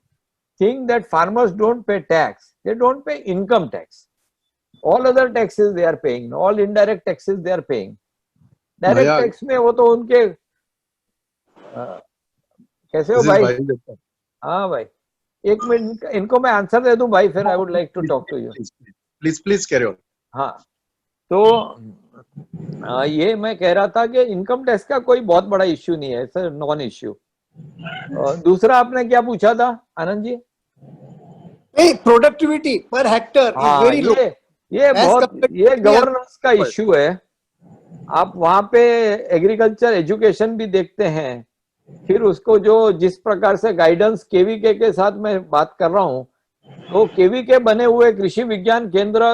think that farmers don't pay tax. They don't pay income tax. All other taxes they are paying, all indirect taxes they are paying. Direct tax में वो तो उनके कैसे हो भाई? हाँ भाई, एक मिनट इनको मैं आंसर दे दूं भाई, फिर I would like to talk to you. Please carry on. हाँ, तो ये मैं कह रहा था कि इनकम टैक्स का कोई बहुत बड़ा इश्यू नहीं है, सर, नॉन इश्यू. दूसरा आपने क्या पूछा था Anand ji? Productivity per hectare is very low. ये गवर्नेंस का इश्यू है. आप वहां पे एग्रीकल्चर एजुकेशन भी देखते हैं, फिर उसको जो जिस प्रकार से गाइडेंस केवीके के साथ मैं बात कर रहा हूँ, तो केवीके बने हुए कृषि विज्ञान केंद्र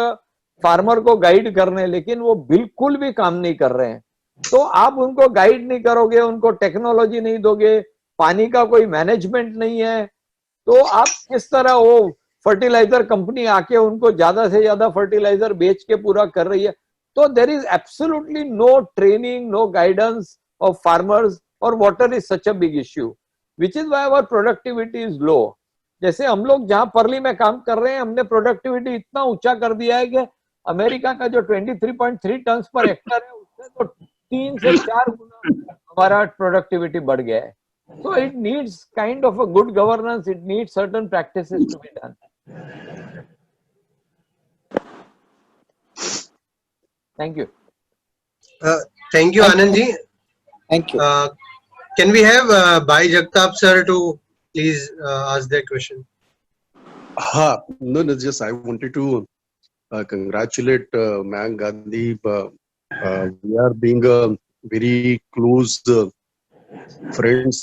फार्मर को गाइड करने, लेकिन वो बिल्कुल भी काम नहीं कर रहे हैं. तो आप उनको गाइड नहीं करोगे, उनको टेक्नोलॉजी नहीं दोगे, पानी का कोई मैनेजमेंट नहीं है, तो आप किस तरह, वो फर्टिलाइजर कंपनी आके उनको ज्यादा से ज्यादा फर्टिलाइजर बेच के पूरा कर रही है। तो there is absolutely no training, no guidance of farmers, और water is such a big issue, which is why our productivity is low. जैसे हम लोग जहां पर्ली में काम कर रहे हैं, हमने प्रोडक्टिविटी इतना ऊंचा कर दिया है कि अमेरिका का जो 23.3 टन पर हेक्टर है, उससे तो 3 से 4 गुना हमारा प्रोडक्टिविटी बढ़ गया है। So it needs kind of a good governance. It needs certain practices to be done. Thank you. Thank you, Anand ji. Thank you. Can we have Bhai Jagtap sir to please ask their question? No, just I wanted to congratulate Mayank Gandhi. We are being very close friends.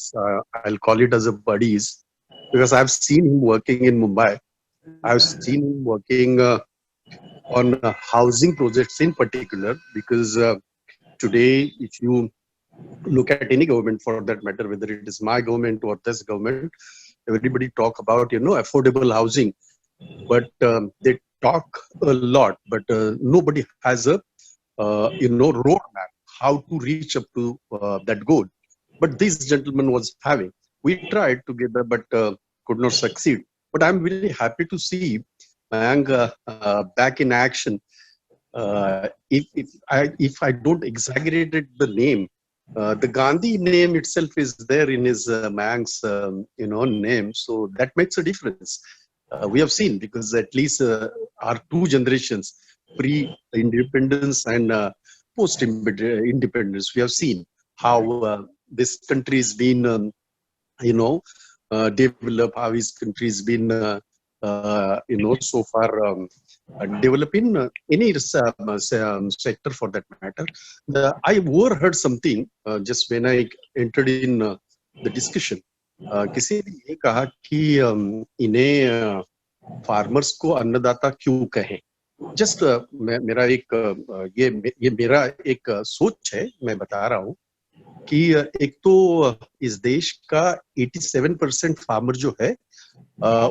I'll call it as a buddies, because I've seen him working in Mumbai. I've seen him working on housing projects in particular, because today, if you look at any government for that matter, whether it is my government or this government, everybody talk about, affordable housing, but they talk a lot, but nobody has a, roadmap how to reach up to that goal. But this gentleman was having. We tried together, but could not succeed. But I'm really happy to see Mayank back in action. If I don't exaggerate the name, the Gandhi name itself is there in his Mayank's name, so that makes a difference. We have seen, because at least our two generations, pre-independence and post-independence, we have seen how this country has been, developed, how his country has been, so far developing any sector for that matter. I overheard something just when I entered in the discussion. किसी ने ये कहा कि इन्हें फार्मर्स को अन्नदाता क्यों कहें। जस्ट मेरा एक ये मेरा एक सोच है, मैं बता रहा हूँ कि एक तो इस देश का 87% फार्मर जो है,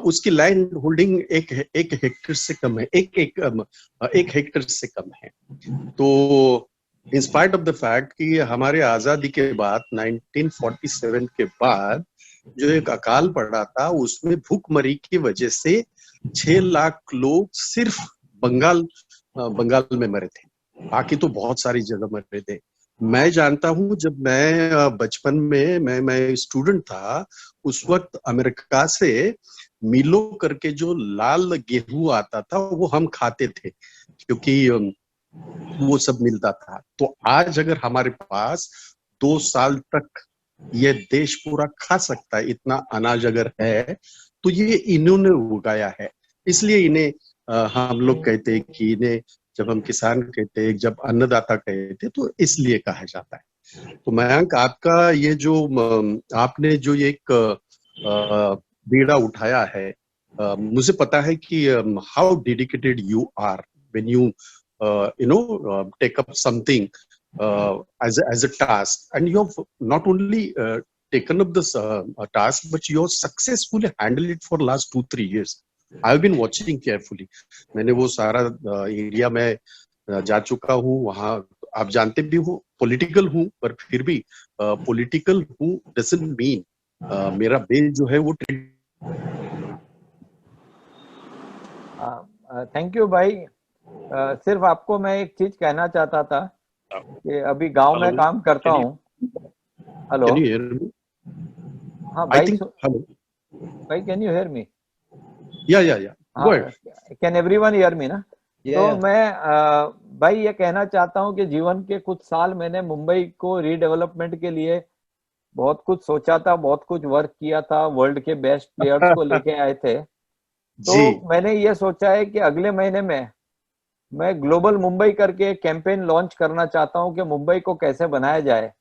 उसकी लैंड होल्डिंग एक हेक्टेयर से कम है, एक हेक्टेयर से कम है। तो in spite of the fact कि हमारे आजादी के बाद 1947 के बाद जो एक अकाल पड़ा था, उसमें भूखमरी की वजह से 6 लाख लोग सिर्फ बंगाल में मरे थे, बाकी तो बहुत सारी जगह मरे थे। मैं जानता हूँ, जब मैं बचपन में मैं स्टूडेंट था, उस वक्त अमेरिका से मिलो करके जो लाल गेहूं आता था, वो हम खाते थे, क्योंकि वो सब मिलता था। तो आज अगर हमारे पास 2 साल तक ये देश पूरा खा सकता है, इतना अनाज अगर है, तो ये इन्होंने उगाया है। इसलिए इन्हें हम लोग कहते हैं कि इन्हें, जब हम किसान कहते हैं, जब अन्नदाता कहते हैं, तो इसलिए कहा जाता है। तो मयंक, आपका ये जो आपने जो एक बीड़ा उठाया है, मुझे पता है कि how dedicated you are when you take up something as a task, and you have not only taken up this task, but you have successfully handled it for last 2-3 years. I have been watching carefully. मैंने वो सारा एरिया में जा चुका हूँ, वहाँ आप जानते भी हो पॉलिटिकल हूँ, पर फिर भी पॉलिटिकल हूँ doesn't mean मेरा बेल जो है वो थैंक यू भाई। सिर्फ आपको मैं एक चीज कहना चाहता था कि अभी गांव में काम करता हूँ। हेलो, हाँ भाई, भाई can you hear me? Yeah go ahead. Can everyone hear me ना? तो मैं भाई ये कहना चाहता हूँ कि जीवन के कुछ साल मैंने मुंबई को रीडेवलपमेंट के लिए बहुत कुछ सोचा था, बहुत कुछ वर्क किया था, वर्ल्ड के बेस्ट प्लेयर्स को लेके आए थे। तो मैंने ये सोचा है कि अगले महीने में मैं ग्लोबल मुंबई करके एक कैंपेन लॉन्च करना चाहता हूं कि मुंबई को कैसे बनाया जाए।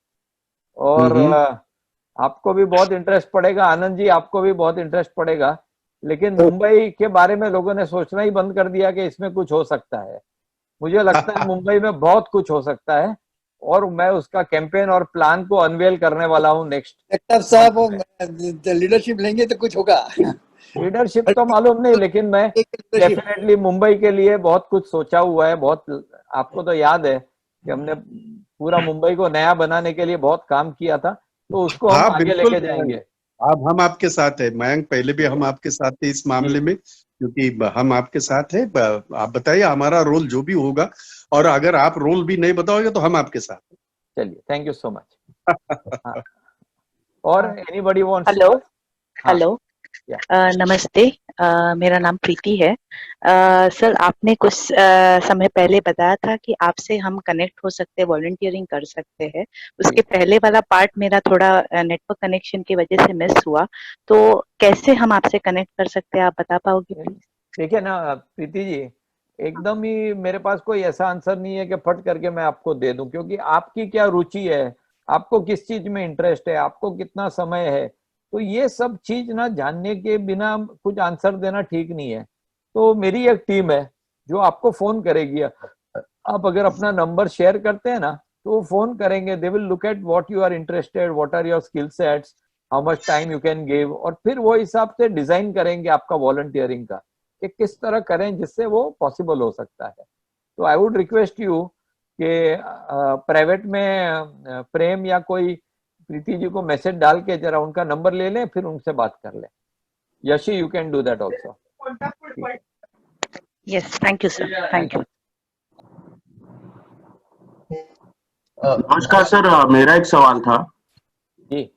और आपको भी बहुत इंटरेस्ट पड़ेगा, आनंद जी आपको भी बहुत इंटरेस्ट पड़ेगा, लेकिन मुंबई के बारे में लोगों ने सोचना ही बंद कर दिया कि इसमें कुछ हो सकता है। मुझे लगता है मुंबई में बहुत कुछ हो सकता है, और मैं उसका कैंपेन और प्लान को अनवेल करने वाला हूँ नेक्स्ट। जगताप साहब लीडरशिप लेंगे तो कुछ होगा। लीडरशिप तो मालूम नहीं, लेकिन मैं डेफिनेटली मुंबई के लिए बहुत कुछ सोचा हुआ है। बहुत, आपको तो याद है कि हमने पूरा मुंबई को नया बनाने के लिए बहुत काम किया था, तो उसको हम हाँ आगे बिल्कुल लेके जाएंगे। अब हम आपके साथ है मयंक, पहले भी हम आपके साथ थे इस मामले में, क्योंकि हम आपके साथ हैं। आप बताइए हमारा रोल जो भी होगा, और अगर आप रोल भी नहीं बताओगे तो हम आपके साथ हैं। चलिए, थैंक यू सो मच। और एनीबॉडी वांट्स? हेलो हेलो, नमस्ते, मेरा नाम प्रीति है। सर, आपने कुछ समय पहले बताया था कि आपसे हम कनेक्ट हो सकते हैं, वॉलंटियरिंग कर सकते हैं। उसके पहले वाला पार्ट मेरा थोड़ा नेटवर्क कनेक्शन की वजह से मिस हुआ, तो कैसे हम आपसे कनेक्ट कर सकते हैं, आप बता पाओगे? देखिए ना प्रीति जी, एकदम ही मेरे पास कोई ऐसा आंसर नहीं है कि फट करके मैं आपको दे दूं, क्योंकि आपकी क्या रुचि है, आपको किस चीज में इंटरेस्ट है, आपको कितना समय है, तो ये सब चीज ना जानने के बिना कुछ आंसर देना ठीक नहीं है। तो मेरी एक टीम है जो आपको फोन करेगी। आप अगर अपना नंबर शेयर करते हैं ना, तो वो फोन करेंगे। They will look at what you are interested, what are your skill sets, how much time you can give, और फिर वो हिसाब से डिजाइन करेंगे आपका वॉलंटियरिंग का कि किस तरह करें जिससे वो पॉसिबल हो सकता है। तो आई वुड रिक्वेस्ट यू कि प्राइवेट में प्रेम या कोई प्रीति जी को मैसेज डाल के जरा उनका नंबर ले लें, फिर उनसे बात कर लें। Yeshi, you can do that also. Yes, thank you sir, thank you. नमस्कार सर, मेरा एक सवाल था जी।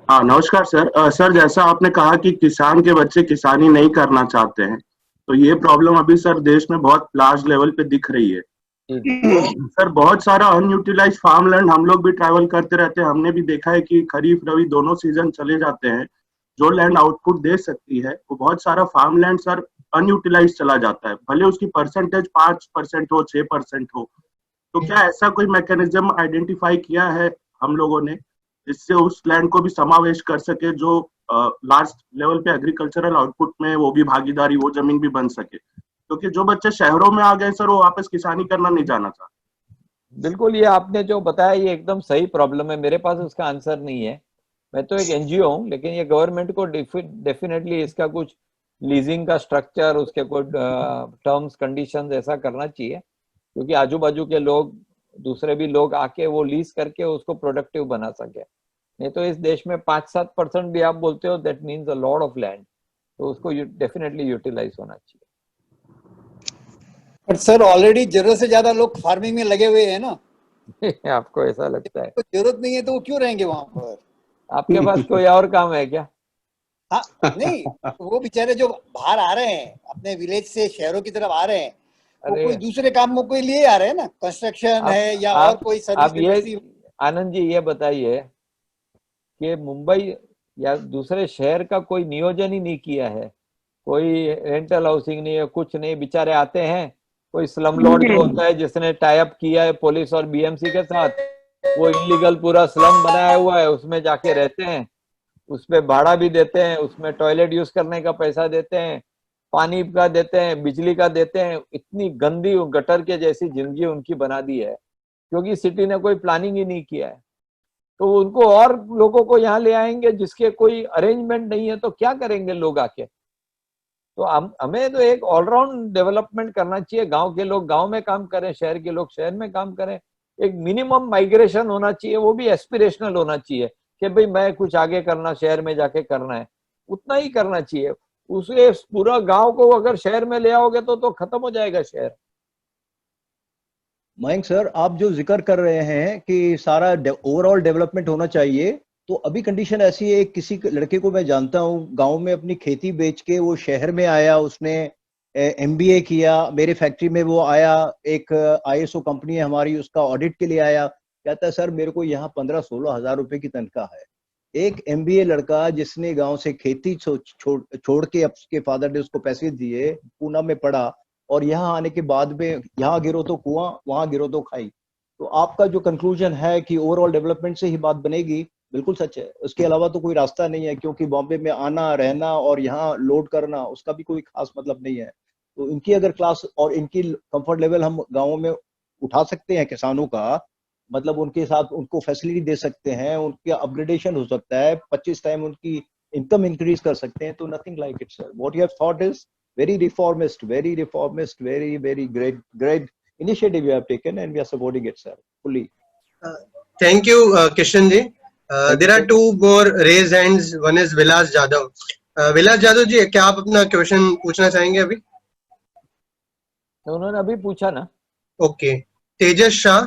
हाँ नमस्कार सर। सर, जैसा आपने कहा कि किसान के बच्चे किसानी नहीं करना चाहते हैं, तो ये प्रॉब्लम अभी सर देश में बहुत लार्ज लेवल पे दिख रही है। सर, बहुत सारा अनयूटिलाइज फार्म लैंड, हम लोग भी ट्रैवल करते रहते हैं, हमने भी देखा है कि खरीफ रबी दोनों सीजन चले जाते हैं। जो लैंड आउटपुट दे सकती है वो बहुत सारा फार्म लैंड सर अनयूटिलाइज चला जाता है, भले उसकी परसेंटेज 5% हो, 6% हो। तो क्या ऐसा कोई मैकेनिज्म आइडेंटिफाई किया है हम लोगों ने जिससे उस लैंड को भी समावेश कर सके, जो लार्ज लेवल पे एग्रीकल्चरल आउटपुट में वो भी भागीदारी, वो जमीन भी बन सके? क्योंकि जो बच्चे शहरों में आ गए सर, वो वापस किसानी करना नहीं जाना चाहते। बिल्कुल, ये आपने जो बताया ये एकदम सही प्रॉब्लम है। मेरे पास उसका आंसर नहीं है। मैं तो एक एनजीओ हूँ, लेकिन ये गवर्नमेंट को डेफिनेटली इसका कुछ लीजिंग का स्ट्रक्चर, उसके कोई टर्म्स कंडीशंस ऐसा करना चाहिए, क्योंकि आजू बाजू के लोग, दूसरे भी लोग आके वो लीज करके उसको प्रोडक्टिव बना सके। नहीं तो इस देश में 5-7% भी आप बोलते हो, that means a lot of land, तो उसको डेफिनेटली यूटिलाइज होना चाहिए। पर सर, ऑलरेडी जरूरत से ज्यादा लोग फार्मिंग में लगे हुए हैं ना। आपको ऐसा लगता है? तो जरूरत नहीं है तो वो क्यों रहेंगे वहां पर? आपके पास कोई और काम है क्या? हाँ, नहीं, वो बेचारे जो बाहर आ रहे हैं, अपने विलेज से शहरों की तरफ आ रहे हैं, वो कोई दूसरे कामों के लिए आ रहे हैं ना, कंस्ट्रक्शन है या और कोई सर्विस। आप ये आनंद जी ये बताइए कि मुंबई या दूसरे शहर का कोई नियोजन ही नहीं किया है, कोई रेंटल हाउसिंग नहीं है, कुछ नहीं, बेचारे आते हैं। कोई स्लम लॉर्ड जो होता है जिसने टाई अप किया है पुलिस और बीएमसी के साथ, वो इलीगल पूरा स्लम बनाया हुआ है, उसमें जाके रहते हैं, उसमें भाड़ा भी देते हैं, उसमें टॉयलेट यूज करने का पैसा देते हैं, पानी का देते हैं, बिजली का देते हैं। इतनी गंदी गटर के जैसी जिंदगी उनकी बना दी है, क्योंकि सिटी ने कोई प्लानिंग ही नहीं किया है। तो उनको और लोगों को यहाँ ले आएंगे जिसके कोई अरेंजमेंट नहीं है, तो क्या करेंगे लोग आके? तो हमें तो एक ऑलराउंड डेवलपमेंट करना चाहिए। गांव के लोग गांव में काम करें, शहर के लोग शहर में काम करें। एक मिनिमम माइग्रेशन होना चाहिए, वो भी एस्पिरेशनल होना चाहिए कि भाई मैं कुछ आगे करना, शहर में जाके करना है, उतना ही करना चाहिए। उसे पूरा गांव को अगर शहर में ले आओगे तो खत्म हो जाएगा शहर। मयंक सर, आप जो जिक्र कर रहे हैं कि सारा ओवरऑल डेवलपमेंट होना चाहिए, तो अभी कंडीशन ऐसी है, किसी लड़के को मैं जानता हूँ, गांव में अपनी खेती बेच के वो शहर में आया, उसने एमबीए किया, मेरे फैक्ट्री में वो आया, एक आईएसओ कंपनी है हमारी, उसका ऑडिट के लिए आया, कहता है सर मेरे को यहाँ 15-16 हजार रुपए की तनख्वाह है। एक एमबीए लड़का जिसने गांव से खेती छोड़ के, उसके फादर ने उसको पैसे दिए, पूना में पढ़ा, और यहाँ आने के बाद में यहाँ गिरो तो कुआं, वहां गिरो तो खाई। तो आपका जो कंक्लूजन है कि ओवरऑल डेवलपमेंट से ही बात बनेगी, बिल्कुल सच है। उसके अलावा तो कोई रास्ता नहीं है, क्योंकि बॉम्बे में आना, रहना और यहाँ लोड करना, उसका भी कोई खास मतलब नहीं है। तो इनकी अगर क्लास और इनकी कंफर्ट लेवल हम गाँवों में उठा सकते हैं किसानों का, मतलब उनके साथ उनको फैसिलिटी दे सकते हैं, उनका अपग्रेडेशन हो सकता है, 25 टाइम उनकी इनकम इंक्रीज कर सकते हैं, तो nothing like it sir. What you have thought is very reformist, very great initiative you have taken, and we are supporting it, sir, fully. Thank you, Kishan ji. There are two more raised hands. One is Vilas Jadhav. Vilas Jadhav जी, क्या आप अपना क्वेश्चन पूछना चाहेंगे अभी? तो उन्होंने अभी पूछा ना. ओके. तेजस शाह.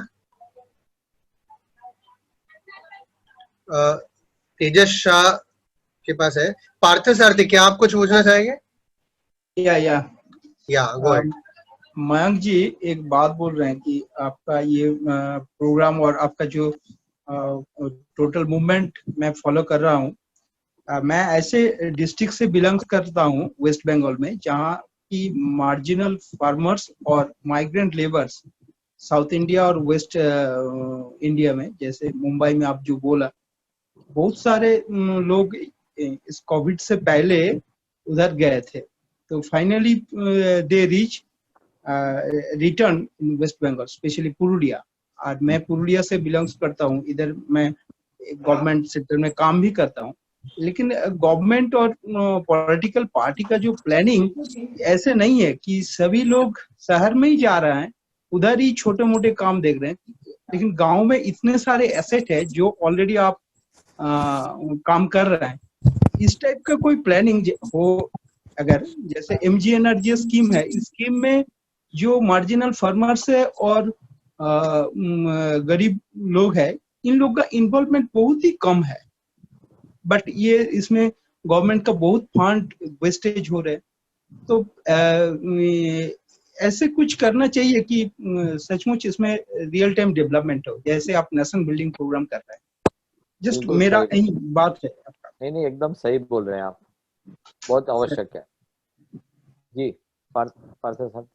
तेजस शाह के पास है. पार्थ सारथी, क्या आप कुछ पूछना चाहेंगे? या गो अहेड. मयंक जी एक बात बोल रहे हैं कि आपका ये प्रोग्राम और आपका जो टोटल मूवमेंट मैं फॉलो कर रहा हूँ. मैं ऐसे डिस्ट्रिक्ट से बिलोंग करता हूँ वेस्ट बंगाल में, जहाँ की मार्जिनल फार्मर्स और माइग्रेंट लेबर्स साउथ इंडिया और वेस्ट इंडिया में, जैसे मुंबई में आप जो बोला, बहुत सारे लोग इस कोविड से पहले उधर गए थे. तो finally they reach return in West Bengal, specially Purulia. और मैं पुरुलिया से बिलोंग्स करता हूँ. इधर मैं गवर्नमेंट सेक्टर में काम भी करता हूँ. लेकिन गवर्नमेंट और पॉलिटिकल पार्टी का जो प्लानिंग ऐसे नहीं है कि सभी लोग शहर में ही जा रहे हैं, उधर ही छोटे मोटे काम देख रहे हैं. लेकिन गांव में इतने सारे एसेट है जो ऑलरेडी आप काम कर रहे हैं. इस टाइप का कोई प्लानिंग हो, अगर जैसे MGNRGA स्कीम है, इस स्कीम में जो मार्जिनल फार्मर्स है और गरीब लोग है, इन लोग का इन्वॉल्वमेंट बहुत ही कम है. बट ये इसमें गवर्नमेंट का बहुत फंड वेस्टेज हो रहे हैं. तो ऐसे कुछ करना चाहिए कि सचमुच इसमें रियल टाइम डेवलपमेंट हो, जैसे आप नेशन बिल्डिंग प्रोग्राम कर रहे हैं. जस्ट मेरा यही बात है. नहीं, एकदम सही बोल रहे हैं आप, बहुत आवश्यक है जी. पार्थ साहब.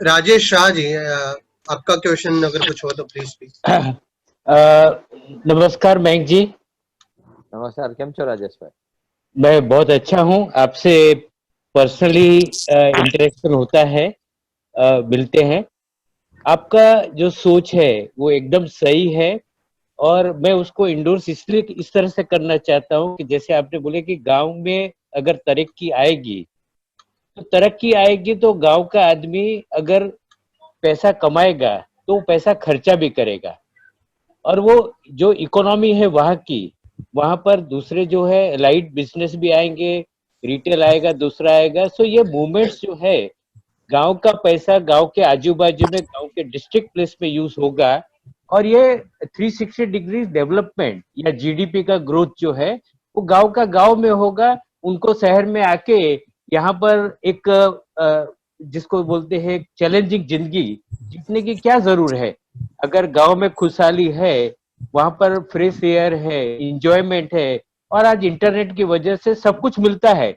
राजेश शाह जी, आपका क्वेश्चन अगर कुछ हो तो प्लीज. नमस्कार मयंक जी. नमस्कार, केम छो राजेश भाई? मैं बहुत अच्छा हूँ. आपसे पर्सनली इंटरेक्शन होता है, मिलते हैं. आपका जो सोच है वो एकदम सही है, और मैं उसको इंडोर्स इसलिए इस तरह से करना चाहता हूँ कि जैसे आपने बोले कि गांव में अगर तरक्की आएगी तो गांव का आदमी अगर पैसा कमाएगा तो पैसा खर्चा भी करेगा, और वो जो इकोनॉमी है वहाँ पर दूसरे जो है लाइट बिजनेस भी आएंगे, रिटेल आएगा, दूसरा आएगा. सो ये मूवमेंट्स जो है, गांव का पैसा गांव के आजू बाजू में, गांव के डिस्ट्रिक्ट प्लेस में यूज होगा, और ये 360 डिग्री डेवलपमेंट या GDP का ग्रोथ जो है वो गांव का गांव में होगा. उनको शहर में आके यहाँ पर एक जिसको बोलते हैं चैलेंजिंग जिंदगी जीतने की क्या जरूर है. अगर गांव में खुशहाली है, वहां पर फ्रेश एयर है, इंजॉयमेंट है, और आज इंटरनेट की वजह से सब कुछ मिलता है.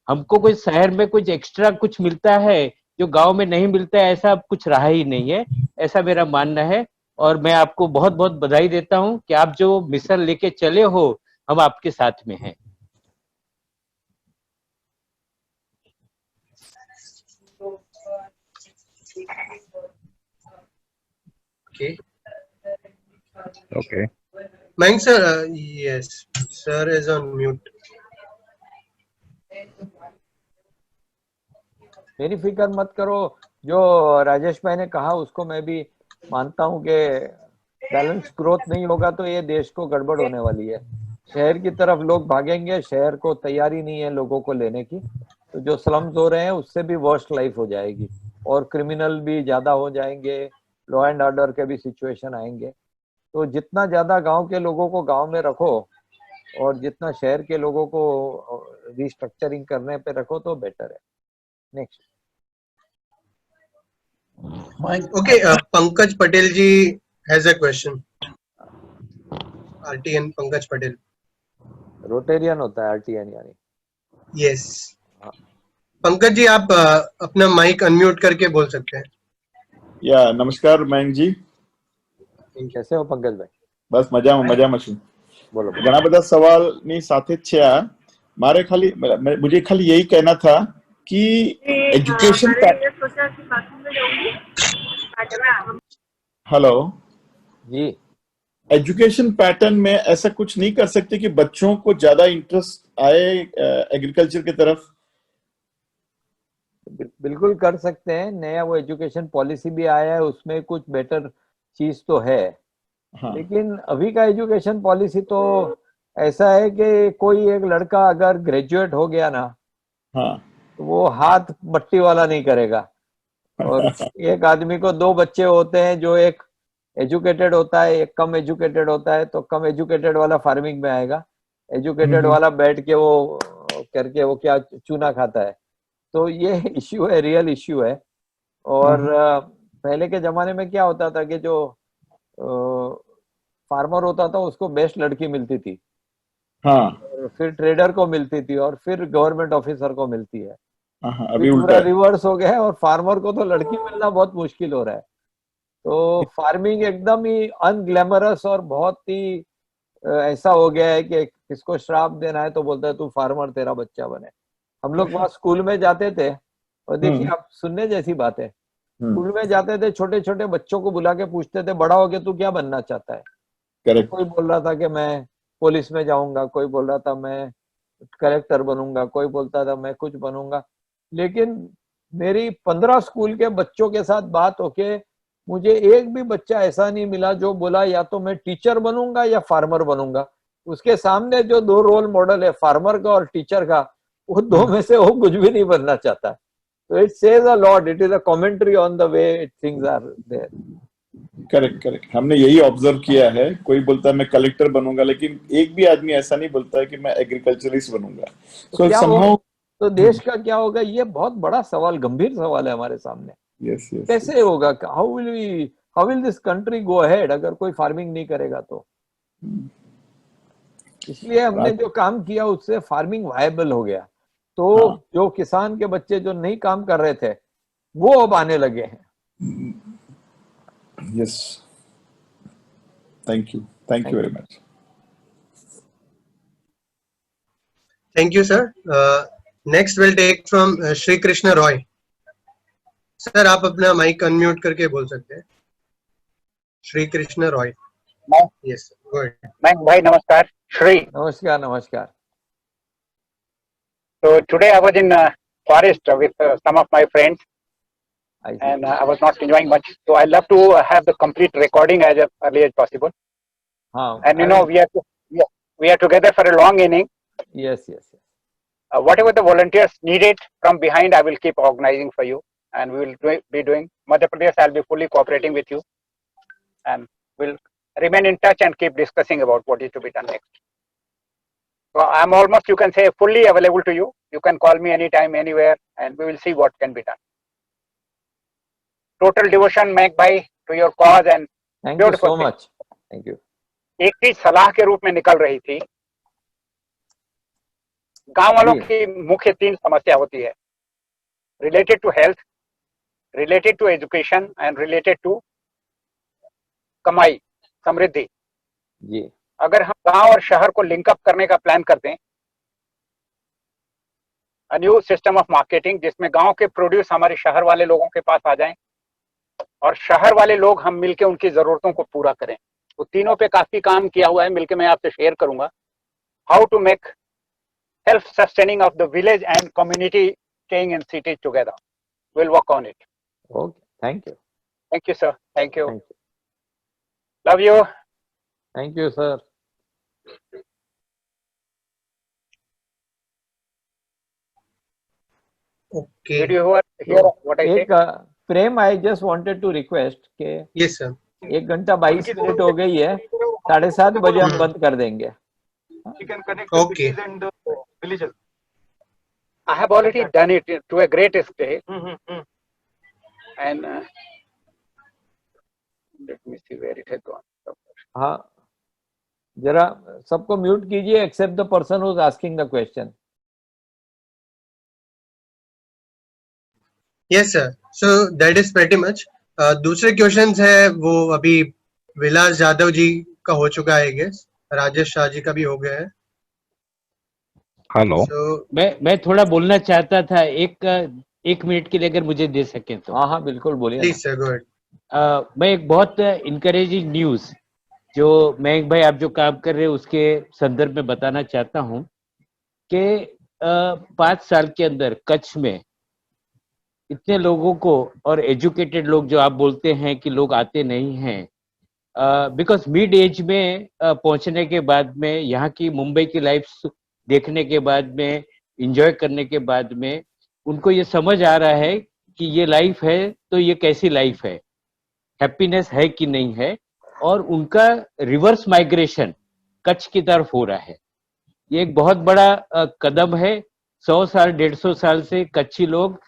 हमको कोई शहर में कुछ एक्स्ट्रा कुछ मिलता है जो गांव में नहीं मिलता है, ऐसा कुछ रहा ही नहीं है, ऐसा मेरा मानना है. और मैं आपको बहुत बहुत बधाई देता हूं कि आप जो मिशन लेके चले हो, हम आपके साथ में हैं. Okay. Mayank sir, yes, sir is on mute. मेरी फिक्र मत करो. जो राजेश भाई ने कहा उसको मैं भी मानता हूं कि बैलेंस ग्रोथ नहीं होगा तो ये देश को गड़बड़ होने वाली है. शहर की तरफ लोग भागेंगे, शहर को तैयारी नहीं है लोगों को लेने की, तो जो स्लम्स हो रहे हैं उससे भी वर्स्ट लाइफ हो जाएगी, और क्रिमिनल भी ज्यादा हो जाएंगे, लॉ एंड ऑर्डर के भी सिचुएशन आएंगे. तो जितना ज्यादा गांव के लोगों को गांव में रखो और जितना शहर के लोगों को रिस्ट्रक्चरिंग करने पे रखो तो बेटर है. Next. Okay, Pankaj Patel ji has a question. RTN Pankaj Patel. Rotarian होता है RTN यानी. Yes. पंकज जी, आप अपना माइक अनम्यूट करके बोल सकते हैं. या नमस्कार मयंक जी. कैसे हो पंकज भाई? બસ મજામાં છું. બોલો. ઘણા બધા સવાલની સાથે જ છે આ. मुझे खाली यही कहना था कि एजुकेशन हेलो जी, एजुकेशन पैटर्न में ऐसा कुछ नहीं कर सकते कि बच्चों को ज्यादा इंटरेस्ट आए एग्रीकल्चर की तरफ? बिल्कुल कर सकते हैं। नया वो एजुकेशन पॉलिसी भी आया है, उसमें कुछ बेटर चीज तो है। हाँ। लेकिन अभी का एजुकेशन पॉलिसी तो ऐसा है कि कोई एक लड़का अगर ग्रेजुएट हो गया ना, हाँ। तो वो हाथ मट्टी वाला नहीं करेगा। और एक आदमी को दो बच्चे होते हैं, जो एक एजुकेटेड होता है, एक कम एजुकेटेड होता है, तो कम एजुकेटेड वाला फार्मिंग में आएगा, एजुकेटेड वाला बैठ के वो करके वो क्या चूना खाता है। तो ये इश्यू है, रियल इश्यू है। और पहले के जमाने में क्या होता था कि जो फार्मर होता था उसको बेस्ट लड़की मिलती थी, हाँ। और फिर ट्रेडर को मिलती थी, और फिर गवर्नमेंट ऑफिसर को मिलती है। हाँ, अभी अभी उल्टा पूरा है। रिवर्स हो गया है, और फार्मर को तो लड़की मिलना बहुत मुश्किल हो रहा है। तो फार्मिंग एकदम ही अनग्लैमरस और बहुत ही ऐसा हो गया है कि किसको श्राप देना है तो बोलता है तू फार्मर, तेरा बच्चा बने। हम लोग वहाँ स्कूल में जाते थे, और देखिए आप सुनने जैसी बात है, स्कूल में जाते थे, छोटे छोटे बच्चों को बुला के पूछते थे बड़ा होके तू क्या बनना चाहता है। करेक्ट। कोई बोल रहा था कि मैं पुलिस में जाऊंगा, कोई बोल रहा था मैं कलेक्टर बनूंगा, कोई बोलता था मैं कुछ बनूंगा। लेकिन मेरी 15 स्कूल के बच्चों के साथ बात होके मुझे एक भी बच्चा ऐसा नहीं मिला जो बोला या तो मैं टीचर बनूंगा या फार्मर बनूंगा। उसके सामने जो दो रोल मॉडल है, फार्मर का और टीचर का, वो दो में से वो कुछ भी नहीं बनना चाहता। तो it says a lot, it is a commentary on the way things are there. Correct correct, हमने यही ऑब्जर्व किया है। कोई बोलता है मैं कलेक्टर बनूंगा, लेकिन एक भी आदमी ऐसा नहीं बोलता है कि मैं एग्रीकल्चरिस्ट बनूंगा। तो क्या somehow तो देश का क्या होगा, ये बहुत बड़ा सवाल, गंभीर सवाल है हमारे सामने। यस यस, कैसे होगा, how will this country go ahead अगर कोई फार्मिंग नहीं करेगा तो। इसलिए हमने जो काम किया उससे फार्मिंग वायबल हो गया। तो जो किसान के बच्चे जो नहीं काम कर रहे थे वो अब आने लगे हैं। Yes, thank you very much. Thank you, sir. Next we'll take from Shri Krishna Roy. Sir, आप अपना माइक अनम्यूट करके बोल सकते हैं। Shri Krishna Roy. Yes, go ahead. भाई नमस्कार। श्री। नमस्कार नमस्कार। So today I was in forest with some of my friends, and I was not enjoying much. So I love to have the complete recording as early as possible. And you know we are together for a long inning. Yes. Whatever the volunteers needed from behind, I will keep organizing for you, and we will be doing. Madhya Pradesh, I'll be fully cooperating with you, and we'll remain in touch and keep discussing about what is to be done next. So I'm almost, you can say, fully available to you. You can call me anytime, anywhere, and we will see what can be done. Total devotion, Meg bhai, to your cause, and thank you so much. Thank you. एक चीज सलाह के रूप में निकल रही थी। गांव वालों की मुख्य 3 समस्या होती है, related to health, related to education and related to कमाई, समृद्धि। जी। अगर हम गांव और शहर को लिंकअप करने का प्लान करते हैं, a new system of marketing, जिसमें गांव के प्रोड्यूस हमारे शहर वाले लोगों के पास आ जाएं और शहर वाले लोग हम मिलके उनकी जरूरतों को पूरा करें। तो तीनों पे काफी काम किया हुआ है, मिलके मैं आपसे शेयर करूंगा। How to make self sustaining of the village and community staying in cities together. We'll work on it. Okay, thank you. Thank you, sir. Thank you. Love you. Thank you, sir. Okay. Did you hear what I said? Prem, I just wanted to request के yes sir, 1 घंटा 22 मिनट हो गई है, 7:30 बजे हम बंद कर देंगे। You can connect the cities and the villages. I have already done it to a great extent. And let me see where it has gone. हाँ, जरा सबको म्यूट कीजिए except the person who's asking the question. yes sir, so that is pretty much. दूसरे क्वेश्चंस है वो अभी विलास यादव जी का हो चुका है, गेस राजेश शाह जी का भी हो गया है। हेलो So मैं थोड़ा बोलना चाहता था, एक मिनट के लिए अगर मुझे दे सकें तो। हाँ हाँ बिल्कुल बोलिए please sir, go ahead. मैं एक बहुत इनकरेजिंग न्यूज जो मयंक भाई आप जो काम कर रहे हैं उसके संदर्भ में बताना चाहता हूं कि 5 साल के अंदर कच्छ में इतने लोगों को, और एजुकेटेड लोग जो आप बोलते हैं कि लोग आते नहीं हैं, बिकॉज मिड एज में पहुंचने के बाद में, यहाँ की मुंबई की लाइफ देखने के बाद में, एंजॉय करने के बाद में उनको ये समझ आ रहा है कि ये लाइफ है तो ये कैसी लाइफ है, हैप्पीनेस है कि नहीं है, और उनका रिवर्स माइग्रेशन कच्छ की तरफ हो रहा है। ये एक बहुत बड़ा कदम है। 100 साल 150 साल से कच्छी लोग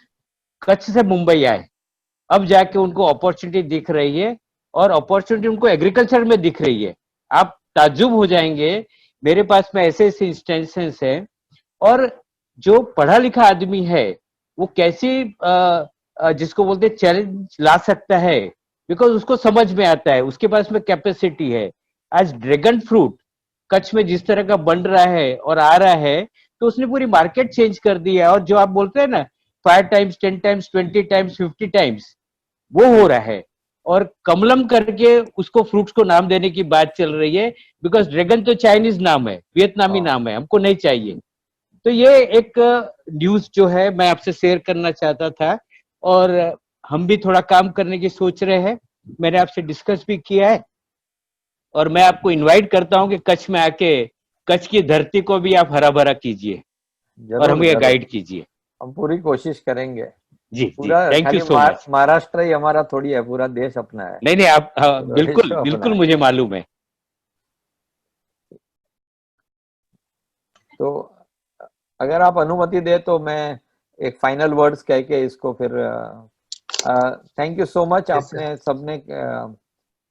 कच्छ से मुंबई आए, अब जाके उनको अपॉर्चुनिटी दिख रही है, और अपॉर्चुनिटी उनको एग्रीकल्चर में दिख रही है। आप ताज्जुब हो जाएंगे, मेरे पास में ऐसे ऐसे इंस्टेंसेस हैं। और जो पढ़ा लिखा आदमी है वो कैसी जिसको बोलते हैं चैलेंज ला सकता है, बिकॉज उसको समझ में आता है, उसके पास में कैपेसिटी है। आज ड्रैगन फ्रूट कच्छ में जिस तरह का बन रहा है और आ रहा है, तो उसने पूरी मार्केट चेंज कर दी है। और जो आप बोलते हैं ना 5 टाइम्स 10 टाइम्स 20 टाइम्स 50 टाइम्स, वो हो रहा है। और कमलम करके उसको फ्रूट्स को नाम देने की बात चल रही है, बिकॉज ड्रैगन तो चाइनीज नाम है, वियतनामी नाम है, हमको नहीं चाहिए। तो ये एक न्यूज जो है मैं आपसे शेयर करना चाहता था, और हम भी थोड़ा काम करने की सोच रहे हैं, मैंने आपसे डिस्कस भी किया है, और मैं आपको इनवाइट करता हूं कि कच्छ में आके कच्छ की धरती को भी आप हरा भरा कीजिए और हमें गाइड कीजिए। हम पूरी कोशिश करेंगे जी, पूरा। Thank you so much. Maharashtra ही हमारा थोड़ी है, पूरा देश अपना है। नहीं आप बिल्कुल अपना बिल्कुल है। मुझे मालूम है। तो अगर आप अनुमति दे तो मैं एक फाइनल वर्ड्स कह के इसको फिर थैंक यू सो मच। आपने सबने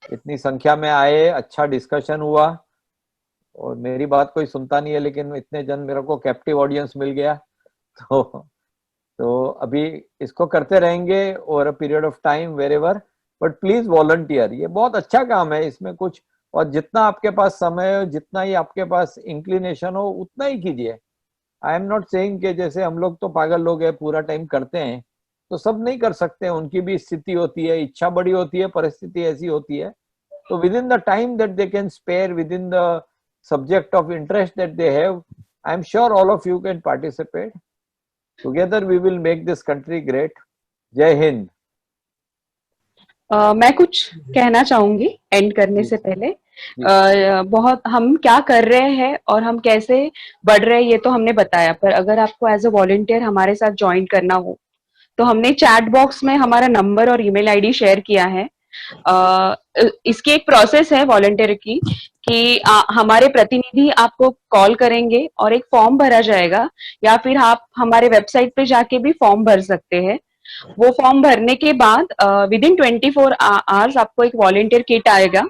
इतनी संख्या में आए, अच्छा डिस्कशन हुआ, और मेरी बात कोई सुनता नहीं है लेकिन इतने जन मेरे को कैप्टिव ऑडियंस मिल गया। तो अभी इसको करते रहेंगे over a period of time wherever, but please volunteer, ये बहुत अच्छा काम है, इसमें कुछ, और जितना आपके पास समय हो, जितना ही आपके पास इंक्लिनेशन हो, उतना ही कीजिए। आई एम नॉट सेइंग कि जैसे हम लोग तो पागल लोग हैं, पूरा टाइम करते हैं, तो सब नहीं कर सकते, उनकी भी स्थिति होती है, इच्छा बड़ी होती है, परिस्थिति ऐसी होती है। तो within the time that they can spare, within the subject of interest that they have, I am sure all of you can participate. Together we will make this country great. जय हिंद। मैं कुछ कहना चाहूंगी एंड करने से पहले। बहुत हम क्या कर रहे हैं और हम कैसे बढ़ रहे हैं ये तो हमने बताया, पर अगर आपको एज अ वॉलंटियर हमारे साथ ज्वाइन करना हो तो हमने चैट बॉक्स में हमारा नंबर और ईमेल आईडी शेयर किया है। इसकी एक प्रोसेस है वॉलंटियर की कि हमारे प्रतिनिधि आपको कॉल करेंगे और एक फॉर्म भरा जाएगा, या फिर आप हमारे वेबसाइट पे जाके भी फॉर्म भर सकते हैं। वो फॉर्म भरने के बाद विद इन 24 आवर्स आपको एक वॉलंटियर किट आएगा,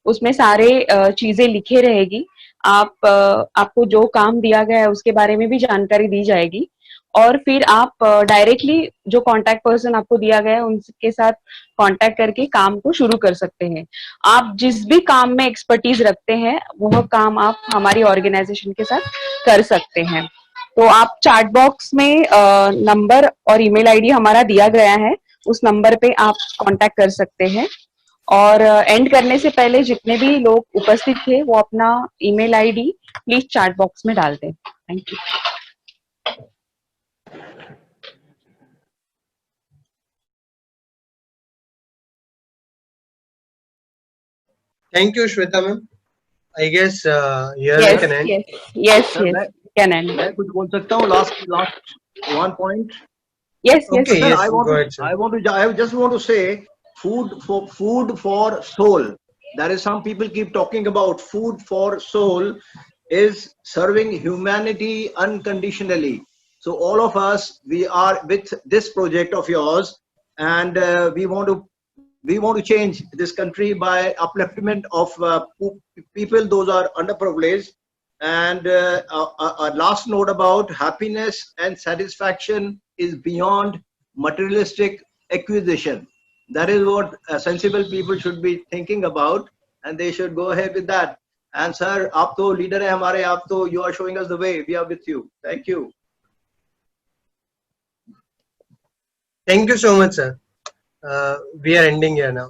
उसमें सारे चीजें लिखे रहेगी। आपको जो काम दिया गया है उसके बारे में भी जानकारी दी जाएगी, और फिर आप डायरेक्टली जो कांटेक्ट पर्सन आपको दिया गया है उनके साथ कांटेक्ट करके काम को शुरू कर सकते हैं। आप जिस भी काम में एक्सपर्टीज रखते हैं वह काम आप हमारी ऑर्गेनाइजेशन के साथ कर सकते हैं। तो आप चैट बॉक्स में नंबर और ईमेल आईडी हमारा दिया गया है, उस नंबर पे आप कांटेक्ट कर सकते हैं। और एंड करने से पहले जितने भी लोग उपस्थित थे वो अपना email ID please chat box में डाल दें। Thank you. Thank you, Shweta ma'am. I guess here we can end. Yes, can end. मैं कुछ बोल सकता हूँ last one point. Yes. Okay, Sir, yes, I go ahead, sir. I just want to say food for soul. There is some people keep talking about food for soul is serving humanity unconditionally. So all of us, we are with this project of yours, and we want to change this country by upliftment of people those are underprivileged. And a last note about happiness and satisfaction is beyond materialistic acquisition. That is what sensible people should be thinking about, and they should go ahead with that. And sir आप तो लीडर है हमारे, आप तो you are showing us the way, we are with you, thank you. Thank you so much, sir. We are ending here now.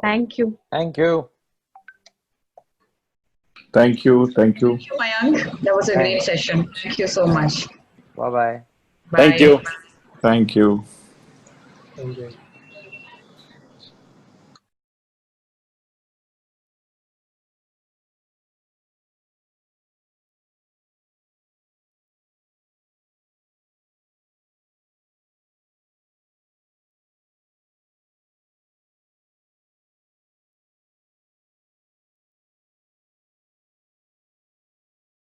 Thank you. Thank you. Thank you. Thank you. Thank you, Mayank. That was a great session. Thank you so much. Bye bye. Thank you. Thank you. Thank you.